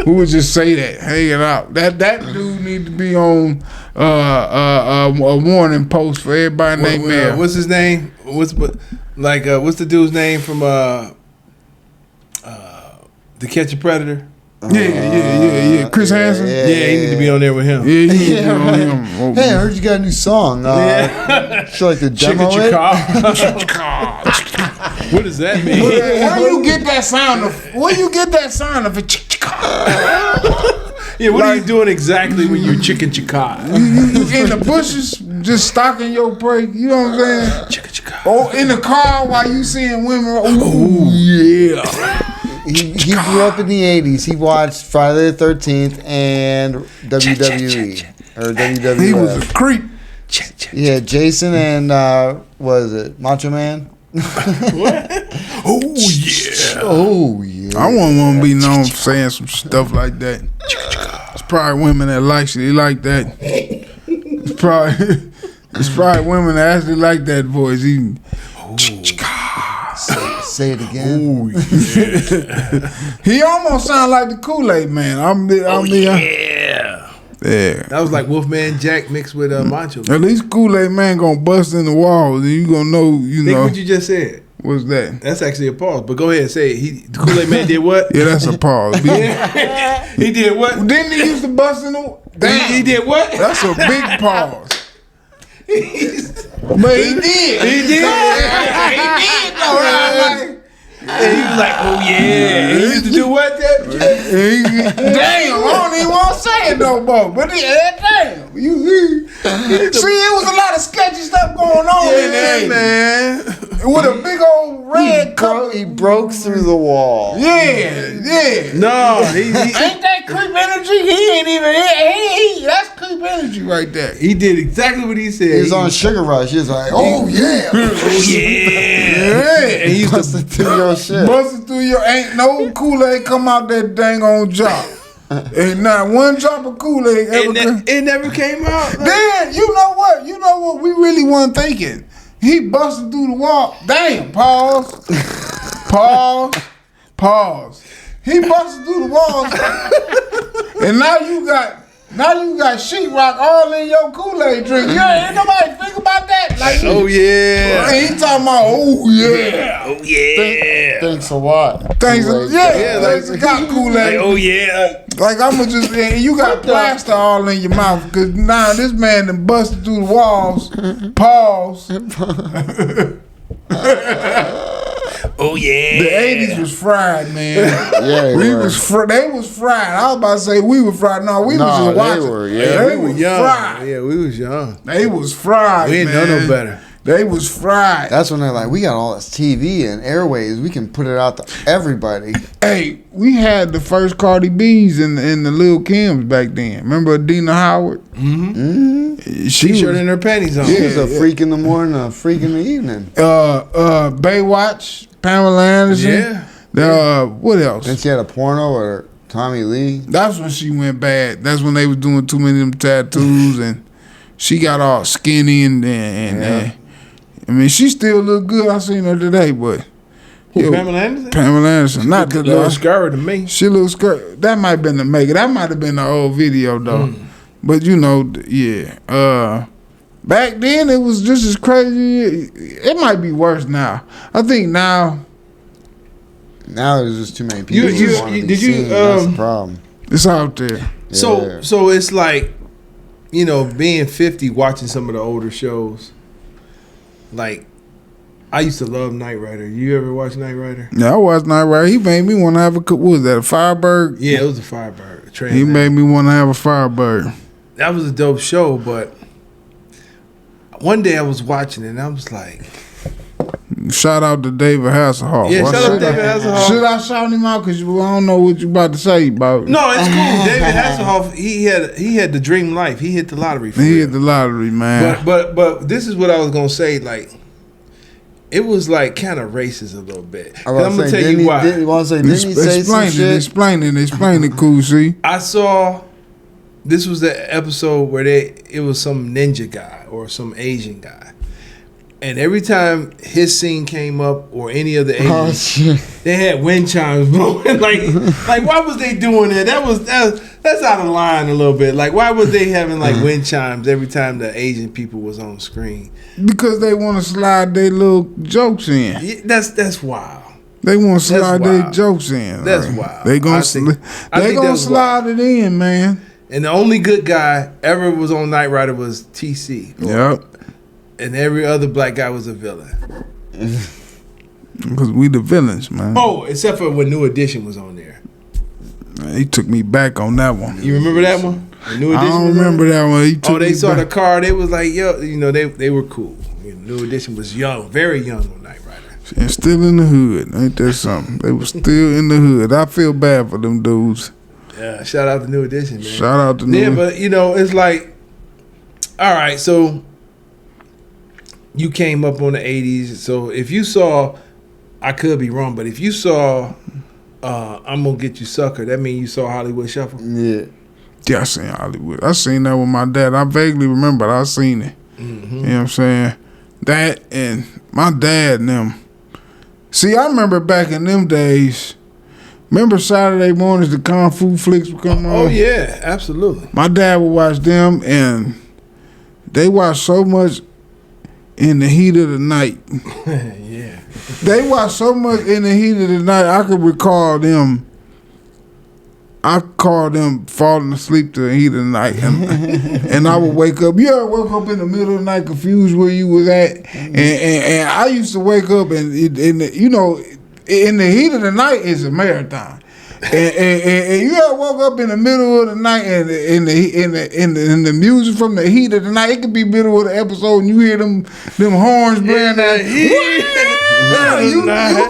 Who would just say that? Hang it out. That dude need to be on a warning post for everybody named Mel. What's his name? What's the dude's name from To Catch a Predator? Yeah. Chris Hansen. Yeah, he need to be on there with him. Yeah, you need to be on him. Hey, I heard you got a new song. Should I like to demo Chicken it? chicka. What does that mean? Where you get that sound of? Where you get that sound of? Yeah, what are you doing exactly when you're chicken chicka? You in the bushes, just stalking your prey. You know what I'm saying? Chicken chicka. Or in the car while you seeing women. Oh yeah. He grew up in the 80s. He watched Friday the 13th and WWE. Or WWF. He was a creep. Yeah, Jason and, what is it, Macho Man? Oh yeah. Oh, yeah. I wouldn't want to be known for saying some stuff like that. It's probably women that actually like that. It's probably women that actually like that voice. Even. Say it again. Oh yeah. He almost sound like the Kool-Aid Man. Yeah. Yeah. That was like Wolfman Jack mixed with Macho. At least Kool-Aid Man gonna bust in the walls, and you gonna know. Think what you just said. What's that? That's actually a pause. But go ahead, say it. The Kool-Aid Man did what? Yeah, that's a pause. He did what? Didn't he used to bust in the? Damn. He did what? That's a big pause. But he did. He did. He did though. Right? And he was like, oh yeah. He used to do what? Damn, I don't even want to say it no more. But damn, see, it was a lot of sketchy stuff going on in there, man. with a big old red cup. He broke through the wall. Yeah. No, he Ain't that creep energy? He ain't even. That's creep energy right there. he did exactly what he said. He was on Sugar Rush. He was like, oh, yeah. And he used to Busted through your shit. Busting through your ain't no Kool-Aid come out that dang on drop. Ain't not one drop of Kool-Aid ever come. it never came out. Then you know what we really weren't thinking. He busted through the wall. Damn, pause. He busted through the walls. And now Now you got sheetrock all in your Kool-Aid drink. Ain't nobody think about that. Like, Oh yeah. he talking about, oh yeah. Oh yeah. Thanks a lot. Thanks, Kool-Aid. yeah, thanks a got Kool-Aid. Like, oh yeah. Like I'ma just, and you got plaster all in your mouth, cause now this man done busted through the walls. Pause. Oh yeah. The 80s was fried, man. Yeah, They was fried. I was about to say we were fried. No, we was just watching. They were, They we were was young. fried. Yeah, we was young. They was fried. We didn't man. know no better. They was fried. That's when they're like, we got all this TV and airways. We can put it out to everybody. Hey, we had the first Cardi B's in the Lil Kims back then. Remember Adina Howard? Mm-hmm. She T-shirt was, and her panties on. She was a freak in the morning, a freak in the evening. Baywatch, Pamela Anderson. Yeah. What else? Then she had a porno or Tommy Lee. That's when she went bad. That's when they was doing too many of them tattoos, and she got all skinny and I mean, she still look good. I seen her today, but Who, Pamela Anderson? Pamela Anderson, not the little scary to me. She looks skirt. That might have been the maker. That might have been the old video though. But you know, yeah. Back then it was just as crazy. It might be worse now. I think now Now there's just too many people. You- who wanna be did you, seen. That's the problem. it's out there. Yeah. So it's like, you know, being 50, watching some of the older shows. Like, I used to love Knight Rider. You ever watch Knight Rider? Yeah, I watched Night Rider. He made me want to have a. What was that? A Firebird? Yeah, it was a Firebird. He made me want to have a Firebird. That was a dope show, but one day I was watching it and I was like, Shout out to David Hasselhoff. yeah, shout out to David Hasselhoff. Should I shout him out? Because I don't know what you about to say about. No, it's cool. David Hasselhoff, he had the dream life. He hit the lottery for He real. hit the lottery, man. But this is what I was gonna say. Like, it was like kind of racist a little bit. 'Cause I'm gonna tell you why. Didn't he say some Explain shit? it, cool. See, I saw this was the episode where it was some ninja guy or some Asian guy, and every time his scene came up or any of the Asians, Oh shit! they had wind chimes blowing. like why was they doing that? That's out of line a little bit. Like, why was they having like wind chimes every time the Asian people was on screen? because they want to slide their little jokes in. Yeah, that's wild. They want to slide their wild. jokes in. That's right? wild. They gonna I think that gonna was slide it in, man. And the only good guy ever was on Knight Rider was TC. Yep. And every other black guy was a villain. Because we the villains, man. Oh, except for when New Edition was on there. He took me back on that one. You remember that one? When New I Edition don't was on remember there? that one. He took Oh, they me saw the back. car. They was like, yo, you know, they were cool. You know, New Edition was young, very young on Knight Rider. And still in the hood. Ain't that something? They was still in the hood. I feel bad for them dudes. Yeah, shout out to New Edition, man. Shout out to Yeah, New. but you know, it's like, all right, so you came up on the 80s. So if you saw, I could be wrong, but if you saw I'm Gonna Get You Sucker, that means you saw Hollywood Shuffle? Yeah. Yeah, I seen Hollywood. I seen that with my dad. I vaguely remember. I seen it. Mm-hmm. You know what I'm saying? That and my dad and them. See, I remember back in them days. Remember Saturday mornings the Kung Fu flicks would come on? Oh, yeah, absolutely. My dad would watch them, and they watched so much in the heat of the night. Yeah. They watched so much in the heat of the night, I could recall them. I called them falling asleep to the heat of the night, and I would wake up. You ever woke up in the middle of the night confused where you was at? And I used to wake up and you know, in the heat of the night is a marathon. And you ever woke up in the middle of the night and in the music from the heat of the night, it could be middle of the episode and you hear them horns blaring out. You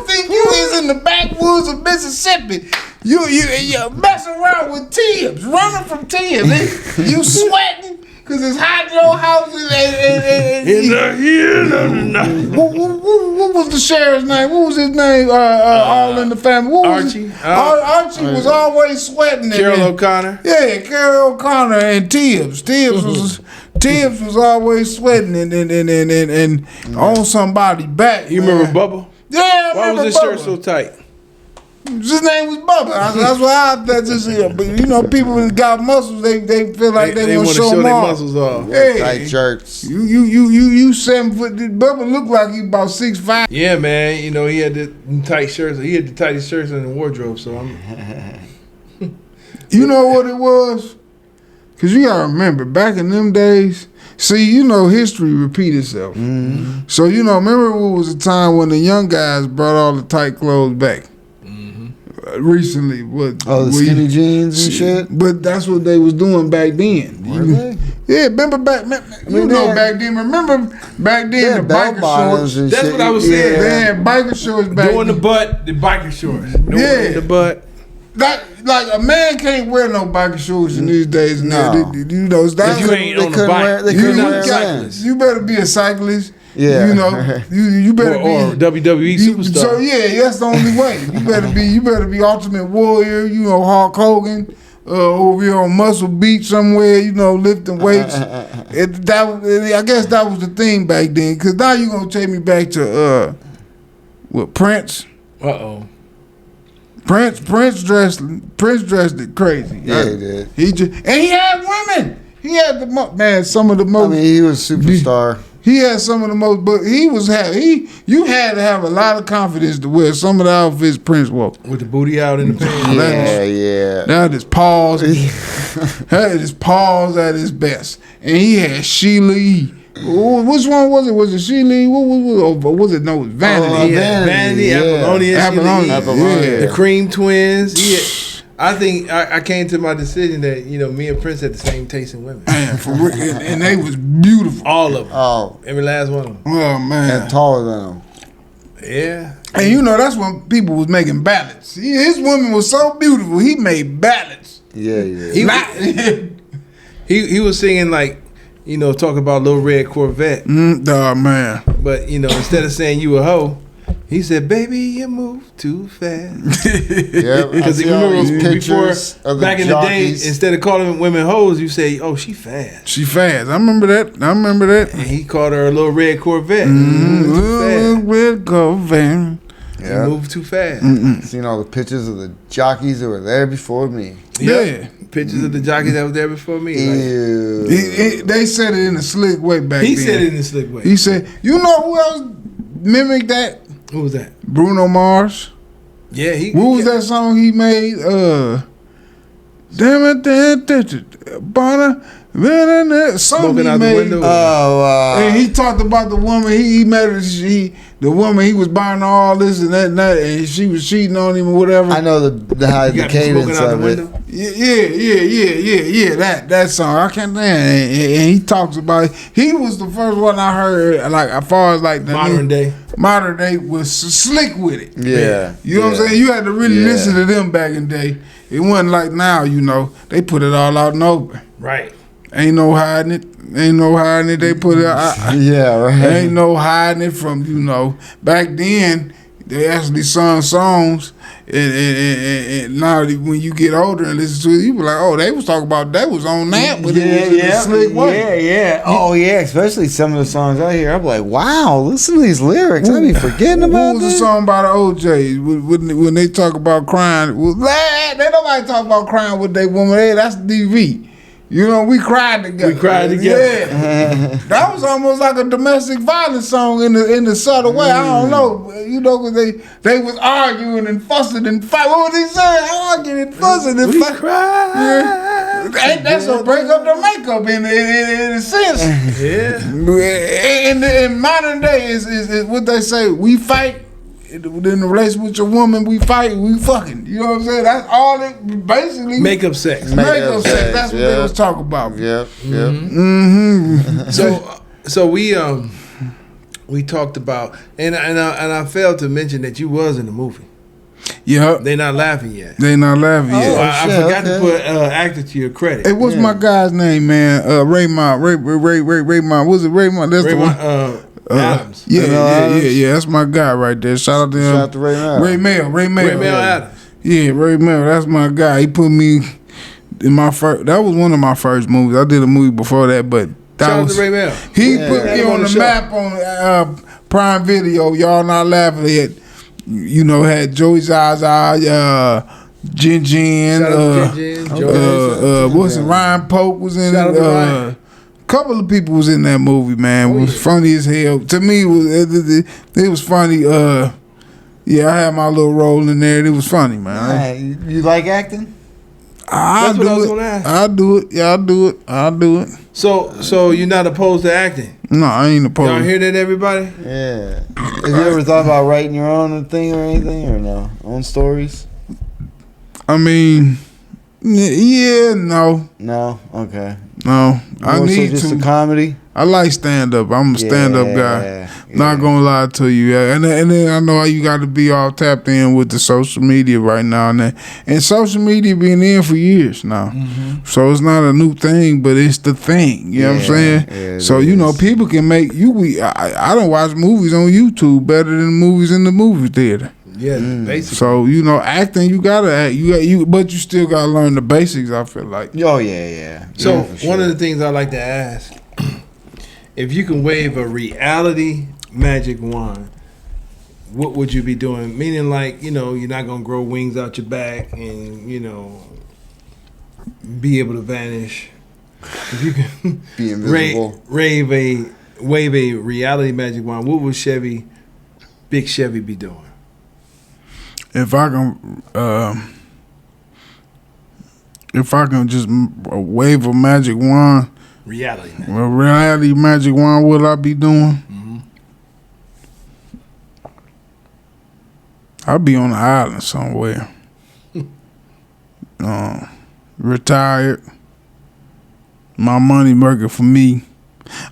think you is in the backwoods of Mississippi. You mess around with Tibbs, running from Tibbs. You sweating because it's hot in your house. What was the sheriff's name? What was his name? All in the family. What was Archie. Archie was always sweating. Carol O'Connor. Yeah, Carol O'Connor and Tibbs. Tibbs was always sweating and on somebody's back. You remember Bubba? Yeah, I Why remember was his shirt Bubba. so tight? His name was Bubba. That's why I just but you know, people that got muscles, they feel like they want to show them their off. muscles off. Yeah. Tight shirts. You 7 foot. Bubba looked like he about 6'5". Yeah, man. You know, he had the tight shirts. He had the tightest shirts in the wardrobe. So I'm. You know what it was? Cause you gotta remember, back in them days, see, you know, history repeat itself. Mm-hmm. So you know, remember what was a time when the young guys brought all the tight clothes back. Recently, what? Oh, the skinny jeans and shit. But that's what they was doing back then. Were they? Yeah, remember back? Back then. Remember back then the biker shorts. That's what I was saying. They had biker shorts back Doing the then. butt, the biker shorts. Yeah. The butt. Like a man can't wear no biker shorts in these days. No. You know, that's If you ain't on a bike, they you're couldn't not wear a cyclist. you better be a cyclist. Yeah. You know, you better Or be WWE superstar. So yeah, that's the only way. You better be Ultimate Warrior. You know, Hulk Hogan. Over here on Muscle Beach somewhere, you know, lifting weights. I guess that was the thing back then. Cause now you gonna take me back to Prince. Prince dressed it crazy. Yeah, he did. He had women. He had some of the most. I mean, he was a superstar. He had some of the most, but you had to have a lot of confidence to wear some of the outfits Prince wore. With the booty out in the pants. Yeah. That is paws. That is paws at his best. And he had Sheila E. Which one was it? Was it Sheila E? What was it? No, it was Vanity. Vanity, Apollonia. Yeah. The Cream Twins. I think I came to my decision that, you know, me and Prince had the same taste in women. Man, for real. And they was beautiful. All of them. Oh, Every last one of them. Oh, man. and taller than him. Yeah. And you know, that's when people was making ballads. His woman was so beautiful, he made ballads. Yeah, yeah. He was singing like, you know, talking about Little Red Corvette. Man. But, you know, instead of saying you a hoe, he said, "Baby, you move too fast." Yeah, Because you remember before, back in the day, instead of calling women hoes, you say, "Oh, she fast." She fast. I remember that. And he called her a Little Red Corvette. Little red Corvette. Yeah. You move too fast. Seen all the pictures of the jockeys that were there before me. Yeah. Pictures of the jockeys that was there before me. Like, Ew. They said it in a slick way back then. he said it in a slick way. He said, you know who else mimicked that? Who was that? Bruno Mars. Yeah, What was that song he made? Damn it, Bonner. Something Smoking he out the made. window. And he talked about the woman he met her. The woman he was buying all this and that, and she was cheating on him or whatever. I know the cadence of it. Yeah. That song. I can't. And he talks about it. He was the first one I heard. Like as far as like the modern day was slick with it. Yeah. You know what I'm saying? You had to really listen to them back in the day. It wasn't like now. You know, they put it all out and open. Right. Ain't no hiding it. They put it out. Yeah, right. Ain't no hiding it from, you know. Back then, they actually sung songs. And now when you get older and listen to it, you be like, oh, they was talking about, they was on that. But it was in a slick way. Yeah. Oh, yeah. Especially some of the songs I hear. I'm like, wow, listen to these lyrics. I be forgetting about What was the this. song by the OJs when they talk about crying? They nobody talk about crying with their woman. Hey, that's DV. You know, we cried together. Yeah. That was almost like a domestic violence song in the subtle way. I don't know. You know, because they was arguing and fussing and fighting. What was he saying? Arguing and fussing and fighting. Yeah. That's a break up the makeup in a sense. Yeah. In modern day, is what they say. We fight. In the relationship with your woman, we fight, we fucking. You know what I'm saying? That's all it basically. Makeup sex. Makeup sex. That's what they was talking about. Yep. So we talked about and I failed to mention that you was in the movie. Yep. They not laughing yet. They not laughing So yet. I forgot to put actor to your credit. Hey, what's my guy's name, man? Raymond. Was it Raymond? That's Raymond, the one. Adams. Yeah. That's my guy right there. Shout out to him. Shout out to Ray Mel. Ray Mel. Adams. Yeah, Ray Mel. That's my guy. He put me in my first. That was one of my first movies. I did a movie before that, but that Shout out was to Ray Mel. He put me on the map on Prime Video. Y'all not laughing yet. you know, had Joey Zaza, Jin Jin, Shout out to Jin Jin, what's it? Ryan Polk was in Shout out it. to Ryan. Couple of people was in that movie, man. It was funny as hell. To me, it was funny. Yeah, I had my little role in there. It was funny, man. You like acting? That's what I was gonna ask. I'll do it. Yeah, I'll do it. So you're not opposed to acting? No, I ain't opposed. Y'all hear that, everybody? Yeah. Have you ever thought about writing your own thing or anything, or no? Own stories? I mean, yeah, no. No? Okay. No, I More so need just to. a comedy? I like stand up. I'm a stand up guy. Yeah. Not gonna lie to you, yeah. And then I know you got to be all tapped in with the social media right now and social media been in for years now, so it's not a new thing, but it's the thing. You know what I'm saying? Yeah, so it you know, is. people can make you. I don't watch movies on YouTube better than movies in the movie theater. Yeah, basically. So you know, acting you gotta act. But you still gotta learn the basics. I feel like. Oh, yeah. So Yeah, for sure. one of the things I like to ask, if you can wave a reality magic wand, what would you be doing? Meaning, like, you know, you're not gonna grow wings out your back and, you know, be able to vanish. If you can Be invisible. wave a reality magic wand, what would Big Chevy be doing? If I can just wave a magic wand, Reality magic. a reality magic wand, what I be doing? I'll be on an island somewhere. Retired. My money working for me.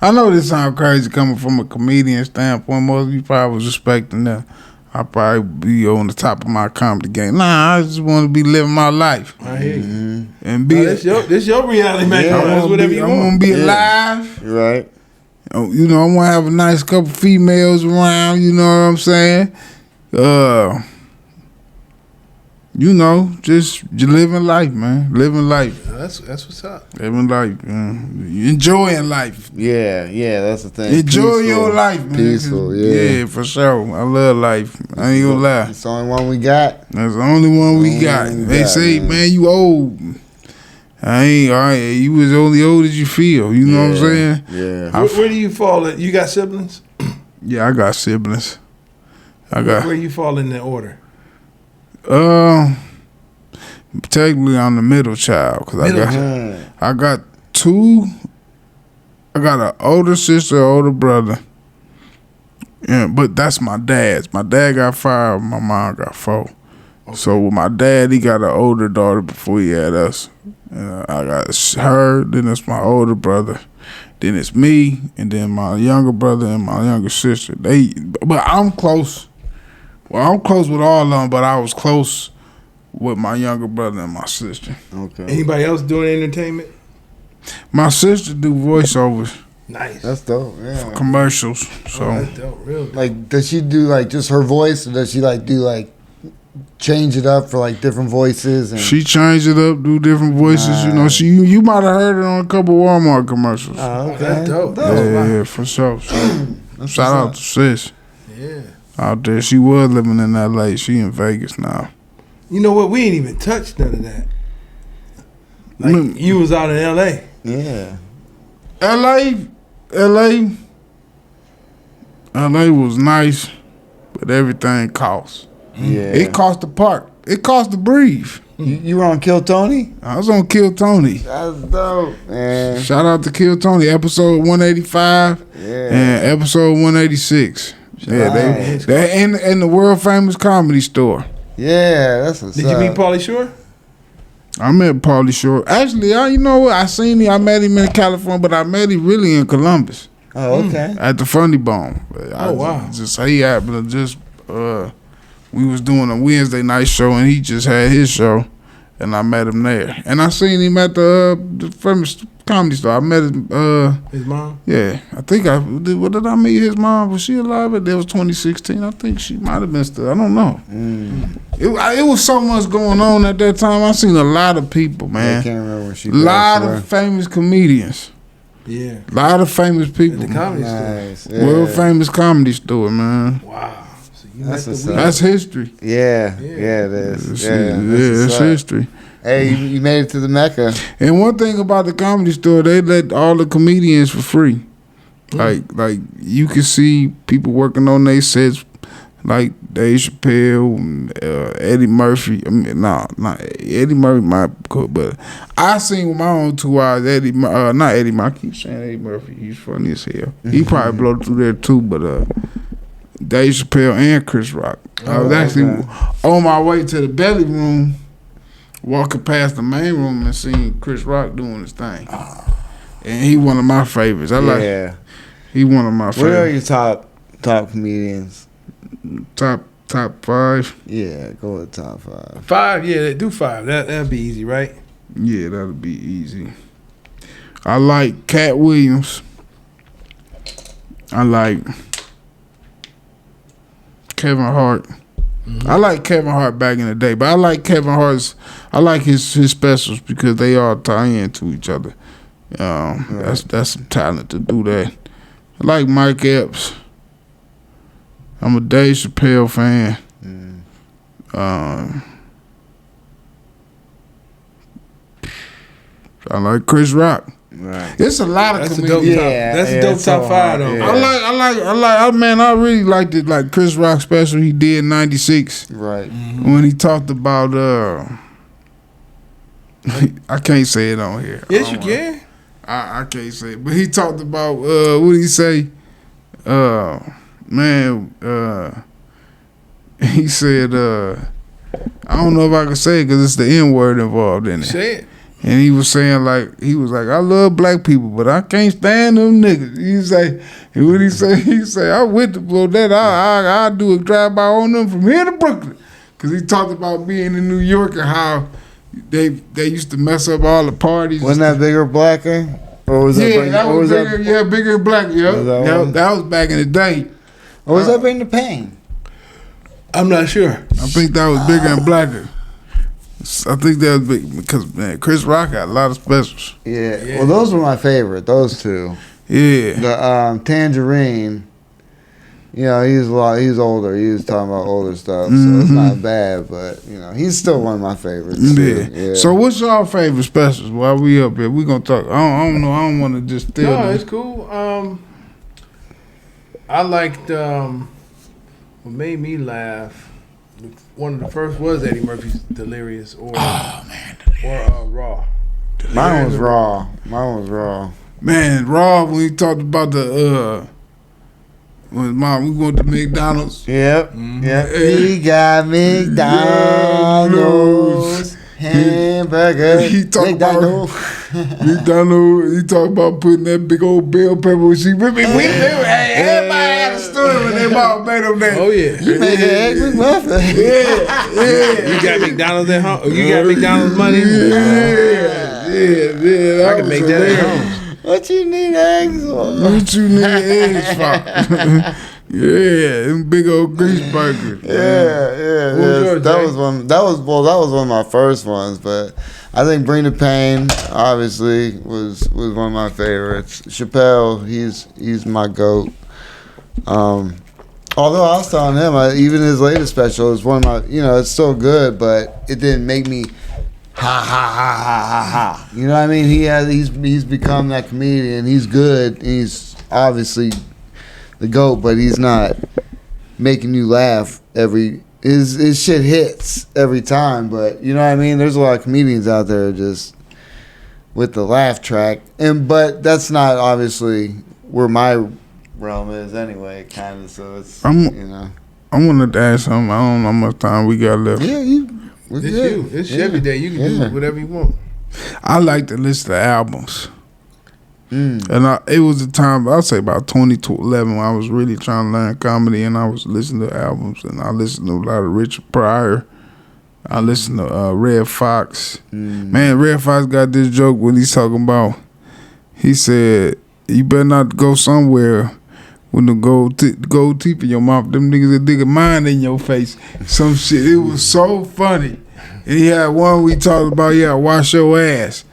I know this sounds crazy coming from a comedian standpoint. Most of you probably was expecting that I'll probably be on the top of my comedy game. Nah, I just want to be living my life. I hear you. And be This your reality magic Yeah. wand. That's whatever you I want. want to be alive. Right. You know, I want to have a nice couple females around. You know what I'm saying? You know, just living life, man. Living life. That's what's up. Living life, man. Enjoying life. Yeah, that's the thing. Enjoy Peaceful. your life, man. Peaceful, yeah. Yeah, for sure. I love life. I ain't gonna lie. It's the only one we got. That's the only one we got. Only one we They got, say, man. man, you old. I ain't, all right, you was only old as you feel. You know what I'm saying? Yeah. Where do you fall at? You got siblings? Yeah, I got siblings. Where you fall in that order? Technically, I'm the middle child because Mm. I got two. I got an older sister, older brother. Yeah, but that's my dad's. My dad got 5. My mom got 4. Okay. So with my dad, he got an older daughter before he had us. I got her. Then it's my older brother. Then it's me, and then my younger brother and my younger sister. But I'm close. Well, I'm close with all of them, but I was close with my younger brother and my sister. Okay. Anybody else doing entertainment? My sister do voiceovers, Nice. That's dope. Yeah. commercials. So That's dope. Real. Like, does she do like just her voice, or does she like do like change it up for like different voices? And she changed it up, do different voices. You know, you might have heard her on a couple Walmart commercials. Oh, okay. That's dope. Yeah, for sure. So, shout out to sis Yeah. out there. She was living in LA. She in Vegas now. You know what? We ain't even touched none of that. Like, you was out in L.A. Yeah. LA was nice, but everything costs. Yeah. It cost to park. It cost to breathe. You were on Kill Tony? I was on Kill Tony. That's dope, man. Shout out to Kill Tony, episode 185 Yeah. and episode 186. Yeah, they in the world famous Comedy Store. Yeah, that's what's Did up. you meet Pauly Shore? I met Pauly Shore. Actually, you know what? I seen him. I met him in California, but I met him really in Columbus Oh, okay. at the Funny Bone. Wow. Just he happened to just we was doing a Wednesday night show and he just had his show, and I met him there. And I seen him at the famous Comedy Store. I met His mom? yeah. I think what did I meet his mom? Was she alive? That was 2016. I think she might have been still. I don't know. It was so much going on at that time. I seen a lot of people, I man. can't remember when she A lot passed of famous comedians. Yeah. A lot of famous people. At the Comedy away. Store. Nice. Yeah. World famous Comedy Store, man. Wow. So That's what's up. That's history. Yeah, it is. Yeah, It's history. Hey, you made it to the Mecca. And one thing about the Comedy Store, they let all the comedians for free. Like you can see people working on their sets, like Dave Chappelle, Eddie Murphy. I mean, not Eddie Murphy, but I seen with my own 2 eyes. Not Eddie Murphy. I keep saying Eddie Murphy. He's funny as hell. He probably blow through there too, but Dave Chappelle and Chris Rock. I was actually on my way to the belly room, walking past the main room and seeing Chris Rock doing his thing. And he one of my favorites. He one of my favorites. What are your top comedians? Top 5? Yeah, go with top 5. 5, yeah, do 5. That'd be easy, right? Yeah, that'll be easy. I like Cat Williams. I like Kevin Hart. I like Kevin Hart back in the day, but I like Kevin Hart's. I like his specials because they all tie into each other. That's some talent to do that. I like Mike Epps. I'm a Dave Chappelle fan. I like Chris Rock. Right. It's a lot of comedians. That's a dope top 5 though. Yeah. I really liked it. Like Chris Rock special he did in '96. Right. When he talked about I can't say it on here. Yes, you can. I can't say it. But he talked about what did he say? He said I don't know if I can say it because it's the N word involved in it. Say it. And he was saying I love black people, but I can't stand them niggas. What he say? He say, I went to blow that. I do a drive-by on them from here to Brooklyn. Because he talked about being in New York and how they used to mess up all the parties. Wasn't that Bigger Blacker? Or was that Bigger and Black. Yeah, that was back in the day. Or was that Bring the Pain? I'm not sure. I think that was Bigger and Blacker. I think that was big because, man, Chris Rock got a lot of specials. Yeah. Well, those were my favorite. Those two. Yeah. The Tangerine. He's older. He was talking about older stuff, so it's not bad. But he's still one of my favorites. Yeah. So what's your favorite specials? While we up here, we gonna talk. I don't know. I don't want to just steal. No, it's cool. I liked what made me laugh. One of the first was Eddie Murphy's Delirious or Raw. Mine was Raw. Man, Raw when he talked about the when we went to McDonald's. Yep. Yep. We got McDonald's hamburger. He talked McDonald's. He talked about putting that big old bell pepper when she whipped me. Everybody had a story when they mom made them that. Oh yeah. You made an egg McMuffin. Yeah. You got McDonald's at home? You got McDonald's money? Yeah. I can make that at home. What you need eggs for? What you need eggs for? Yeah, them big old grease burgers. Yeah. That was one of my first ones, but I think Bring the Pain obviously was one of my favorites. Chappelle, he's my GOAT. Although I was telling him, even his latest special is one of my, it's still good, but it didn't make me ha. You know what I mean? He's become that comedian. He's good. He's obviously the GOAT, but he's not making you laugh his shit hits every time, but you know what I mean? There's a lot of comedians out there just with the laugh track. But that's not obviously where my realm is anyway, kind of, so it's I wanted to ask something. I don't know how much time we got left. Yeah, It's Chevy Day. You can do whatever you want. I like to listen to albums. And it was a time, I'd say about 2011, when I was really trying to learn comedy, and I was listening to albums, and I listened to a lot of Richard Pryor. I listened to Red Fox. Man, Red Fox got this joke when he's talking about, he said, you better not go somewhere with the gold teeth in your mouth. Them niggas that dig a mine in your face. Some shit. It was so funny. And he had one we talked about, wash your ass.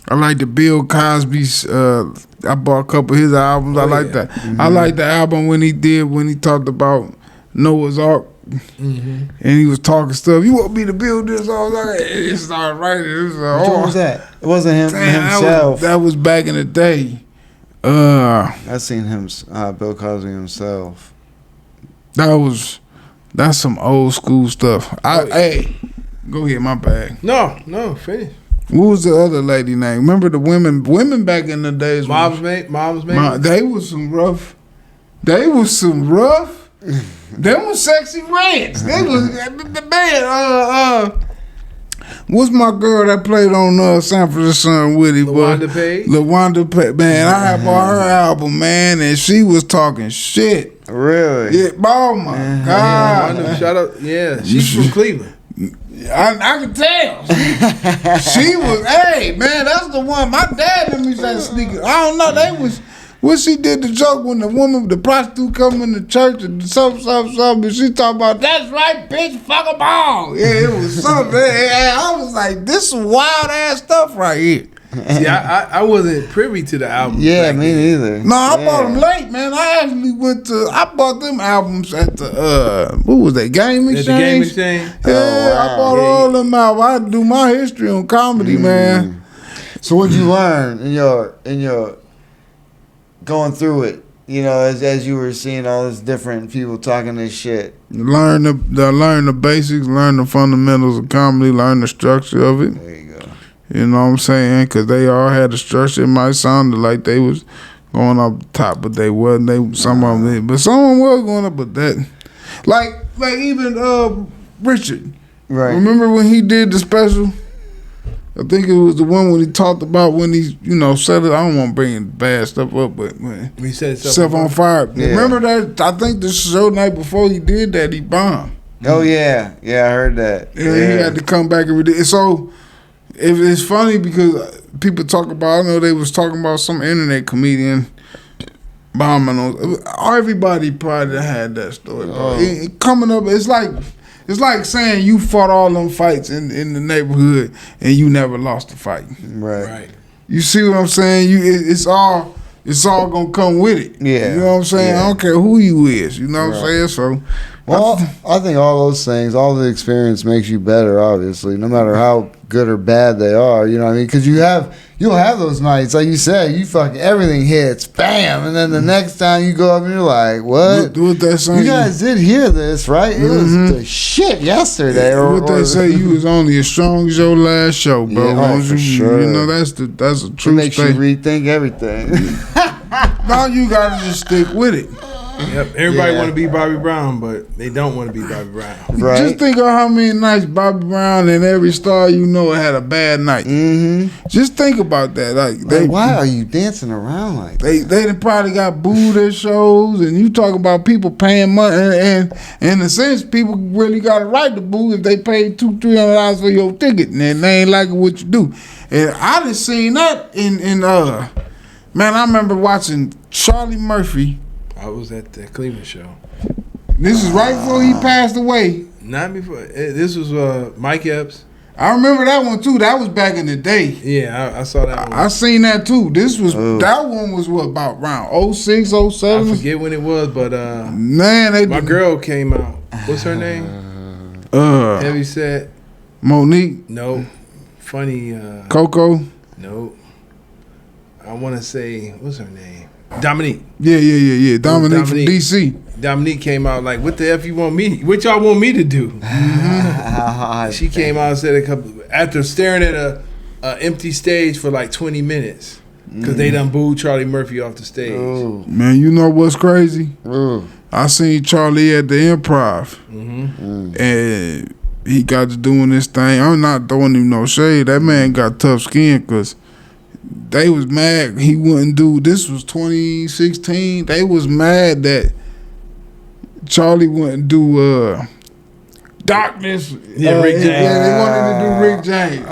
I like the Bill Cosby's. I bought a couple of his albums. I like that. Mm-hmm. I like the album when he talked about Noah's Ark. Mm-hmm. And he was talking stuff. You want me to build this? I was like, it started writing. It was like, What was that? It wasn't him damn, himself. That was back in the day. I seen him, Bill Cosby himself. That's some old school stuff. Hey, go ahead, my bag. No, finish. What was the other lady name? Remember the women back in the days? Mom's mate. They was some rough. Them was sexy reds. They was man. What's my girl that played on Sanford and Son with it? LaWanda Page. LaWanda Page. Man, I had bought her album, man, and she was talking shit. Really? Yeah, oh my God. LaWanda, shout out. Yeah, she's from Cleveland. I can tell. She was, hey, man, that's the one. My dad and me started sneaking. I don't know, they was. What she did the joke when the prostitute come in the church and something, and she talk about, that's right, bitch, fuck a ball. Yeah, it was something. I was like, this is wild ass stuff right here. See, I wasn't privy to the album. Yeah, me neither. No, I bought them late, man. I bought them albums at the, what was that, Game Exchange? At the Game Exchange? Yeah, wow. I bought all them albums. I do my history on comedy, man. So what'd you learn in your going through it? You know, as you were seeing all these different people talking this shit. Learn the basics, learn the fundamentals of comedy, learn the structure of it. There you go. You know what I'm saying? Because they all had a structure. It might sound like they was going up top, but they wasn't. Some of them was going up, but that, like even Richard. Right. Remember when he did the special? I think it was the one when he talked about when he, set it. I don't want to bring bad stuff up, but man, We said stuff on fire. Yeah. Remember that? I think the show night before he did that, he bombed. Oh yeah, I heard that. Yeah, he had to come back and redo it. So it's funny because people talk about. I know they was talking about some internet comedian bombing on. Everybody probably had that story. Coming up, it's like saying you fought all them fights in the neighborhood and you never lost a fight. Right. You see what I'm saying? It's all gonna come with it. Yeah. You know what I'm saying? Yeah. I don't care who you is. You know what I'm saying? So, Well, I think all those things, all the experience makes you better, obviously, no matter how good or bad they are, you know what I mean? Because you'll have those nights, like you said, you fucking, everything hits, bam, and then the next time you go up and you're like, what? What they say? You guys did hear this, right? It was the shit yesterday. What they say, you was only as strong as your last show, bro. Yeah, for sure. You know, that's a It true makes you statement. rethink everything. Now you gotta just stick with it. Yep. Everybody want to be Bobby Brown, but they don't want to be Bobby Brown. Right? Just think of how many nights Bobby Brown and every star you know had a bad night. Mm-hmm. Just think about that. Like, why are you dancing around like that? They probably got booed at shows, and you talk about people paying money, and in a sense, people really got a right to boo if they paid $200-$300 for your ticket, and they ain't liking what you do. And I done seen that in man, I remember watching Charlie Murphy. I was at the Cleveland show. This is right before he passed away. Not before. This was Mike Epps. I remember that one too. That was back in the day. Yeah, I saw that one. I seen that too. That one was what, about around 06, 07? I forget when it was, but man, my girl came out. What's her name? Heavy Set. Monique. No. Funny. Coco. No. I want to say, what's her name? Dominique. Yeah. Dominique from DC. Dominique came out like, what the F you want me? What y'all want me to do? She came out and said after staring at a empty stage for like 20 minutes because they done booed Charlie Murphy off the stage. Man, you know what's crazy? I seen Charlie at the Improv, and he got to doing this thing. I'm not throwing him no shade. That man got tough skin because they was mad he wouldn't do. This was 2016. They was mad that Charlie wouldn't do Darkness. Yeah, Rick James. Yeah, they wanted to do Rick James.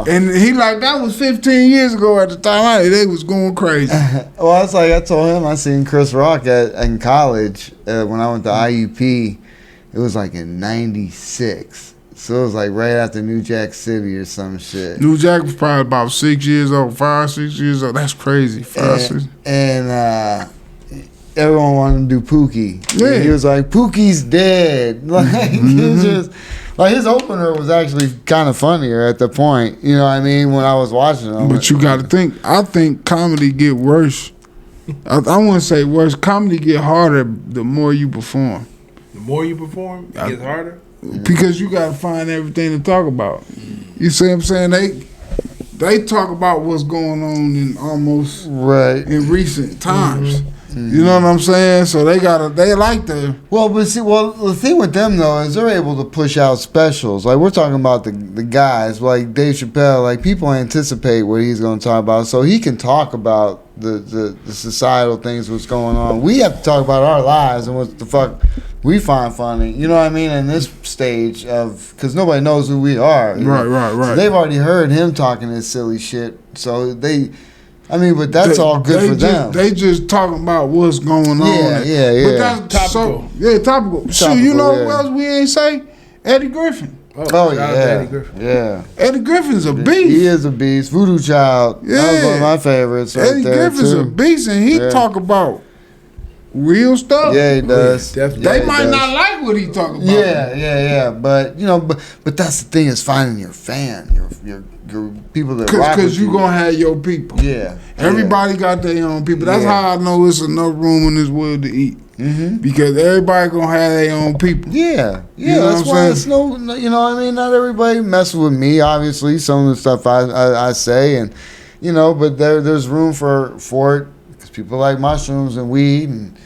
And he like, that was 15 years ago at the time. They was going crazy. Well, it's like I told him I seen Chris Rock in college when I went to IUP. It was like in '96. So it was like right after New Jack City or some shit. New Jack was probably about 6 years old, 5, 6 years old. That's crazy. 5, 6. And everyone wanted to do Pookie. Yeah. And he was like, Pookie's dead. Like, it's just, like, his opener was actually kind of funnier at the point. You know what I mean? When I was watching him. But you got to think. I think comedy get worse. I wouldn't say worse. Comedy get harder the more you perform. The more you perform, it gets harder. Because you got to find everything to talk about. You see what I'm saying? They talk about what's going on in almost in recent times. You know what I'm saying? So they like to. Well, but see, the thing with them though is they're able to push out specials. Like we're talking about the guys like Dave Chappelle. Like people anticipate what he's going to talk about, so he can talk about the societal things, what's going on. We have to talk about our lives and what the fuck we find funny. You know what I mean? In this stage of, because nobody knows who we are. Right. So they've already heard him talking this silly shit. So but that's all good for them. They just talking about what's going on. Yeah. But that's topical. Topical. Shoot, you know who else we ain't say? Eddie Griffin. Oh shout out to Eddie Griffin. Yeah. Eddie Griffin's a beast. He is a beast. Voodoo Child. Yeah. That was one of my favorites right Eddie there, Griffin's too. a beast, and he talk about real stuff. Yeah, he does. Yeah, definitely. They might not like what he talking about. Yeah. But but that's the thing, is finding your fan, your people that rock with Because you gonna have your people. Yeah. Everybody got their own people. That's Yeah. how I know it's enough room in this world to eat. Mm-hmm. Because everybody gonna have their own people. Yeah. You know That's what I'm why saying? it's no, you know what I mean? Not everybody messes with me, obviously. Some of the stuff I say, and but there's room for it, because people like mushrooms and weed and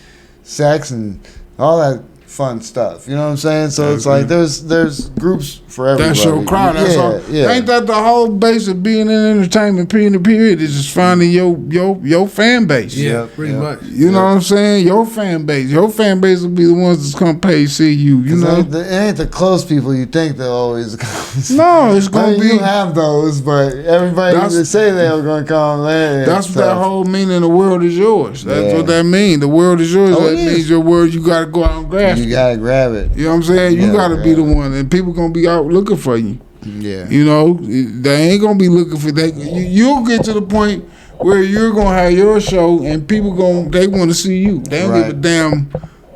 sex and all that fun stuff. You know what I'm saying? So it's like there's groups for everybody. That's your crowd. That's all. Yeah. Ain't that the whole base of being in entertainment? Period. Is just finding your fan base. Yeah, pretty much. You know what I'm saying? Your fan base. Your fan base will be the ones that's gonna pay to see you. You know? It ain't the close people you think they'll always come. No, it's gonna be. You have those, but everybody that say they were gonna come there. That's what that whole meaning. The world is yours. That's what that means. The world is yours. Oh, that means your word. You gotta go out and grasp. You gotta grab it. You know what I'm saying? You gotta be the one, and people gonna be out looking for you. Yeah. You know, they ain't gonna be looking for that. You'll get to the point where you're gonna have your show, and people they want to see you. They don't give a damn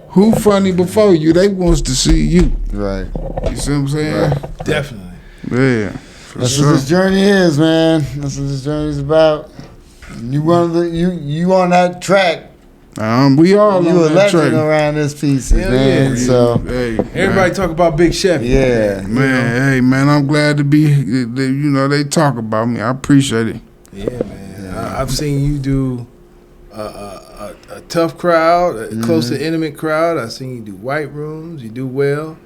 who funny before you. They wants to see you. Right. You see what I'm saying? Right. Definitely. Yeah. That's what this journey is, man. That's what this journey is about. You on that track. We all You on a that legend track. around this pieces, Hell man. yeah. So Everybody talk about Big Chevy. yeah, Man, hey man, I'm glad to be. They talk about me. I appreciate it. Yeah, man. I've seen you do a tough crowd, a close to intimate crowd. I've seen you do white rooms. You do well.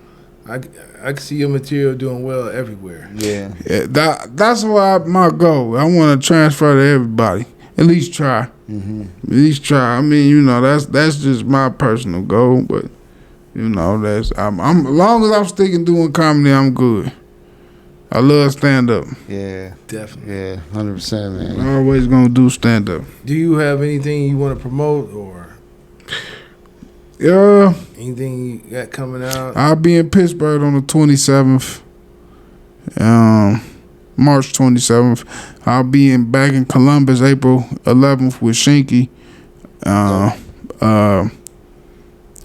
I can see your material doing well everywhere. yeah. That's my goal. I want to transfer to everybody. At least try. At least try. I mean, that's just my personal goal. But that's I'm as long as I'm sticking doing comedy, I'm good. I love stand up. Yeah, Definitely. yeah, 100%, man. I'm always gonna do stand up. Do you have anything you want to promote or Yeah. anything you got coming out? I'll be in Pittsburgh on the 27th. March 27th. I'll be back in Columbus April 11th with Shinky.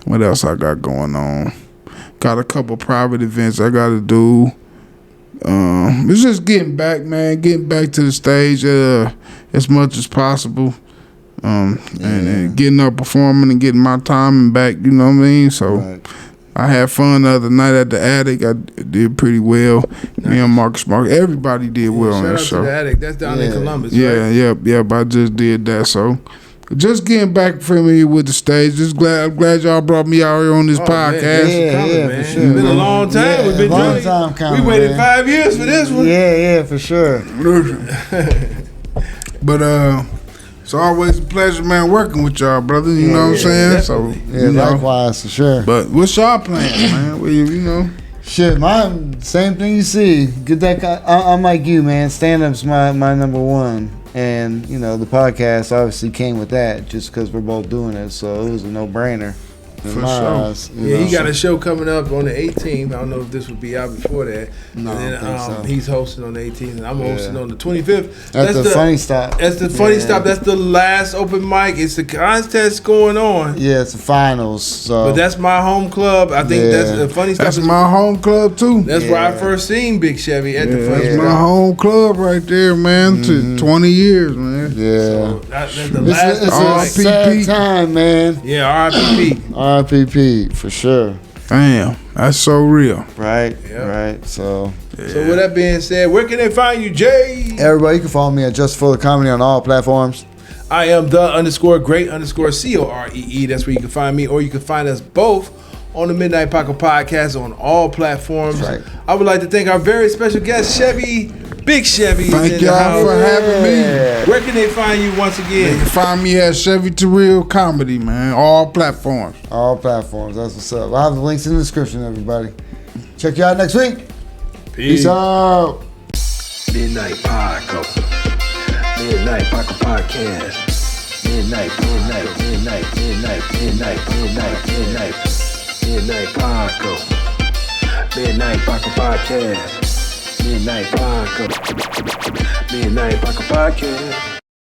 What else I got going on? Got a couple private events I got to do. It's just getting back, man. Getting back to the stage as much as possible. And getting up performing and getting my time back. You know what I mean? So. Right. I had fun the other night at the Attic. I did pretty well. Me and Marcus everybody did well on that Shout show. out to the Attic. That's down in Columbus, Yeah, right? yeah. I just did that. So, just getting back familiar with the stage. I'm glad y'all brought me out here on this podcast. Man, for sure. It's been a long time. Yeah, We've been long doing time coming, We waited man. 5 years for this one. Yeah, for sure. But it's always a pleasure, man, working with y'all, brother. You know what I'm saying? definitely. So, Yeah, likewise, for sure. But what's y'all playing, man? Well, you know. Shit, mine, same thing you see. Get that. I'm like you, man. Stand up's my number one. And, the podcast obviously came with that just because we're both doing it. So it was a no brainer. in For my sure. eyes, you Yeah, know. he got a show coming up on the 18th. I don't know if this will be out before that. No, and then I don't think so. he's hosting on the 18th, and I'm hosting Yeah. on the 25th. That's the funny stop. That's the funny Yeah. stop. That's the last open mic. It's the contest going on. Yeah, it's the finals. So, But that's my home club. I think Yeah. that's the funny stop. That's is- my home club too. That's where I Yeah. first seen Big Chevy at the Yeah, funny that's stop. my home club right there, man. To 20 years, man. yeah. So that's the It's, last it's open a mic. sad time, man. Yeah, R.I.P. RPP for sure. Damn, that's so real. Right, Yeah. right. So, So with that being said, where can they find you, Jay? everybody, you can follow me at Just Fuller Comedy on all platforms. I am the_great_COREE. That's where you can find me, or you can find us both on the Midnight Paco Podcast on all platforms. That's right. I would like to thank our very special guest, Chevy, Big Chevy. Thank in the y'all house. for having me. Yeah. Where can they find you once You again? can find me at Chevy Terrill Comedy, man. All platforms. All platforms. That's what's up. I'll have the links in the description, everybody. Check you out next week. Peace out. Midnight Paco. Midnight Paco Podcast. Midnight Paco. Midnight Paco Podcast. Midnight Paco. Midnight Paco Podcast.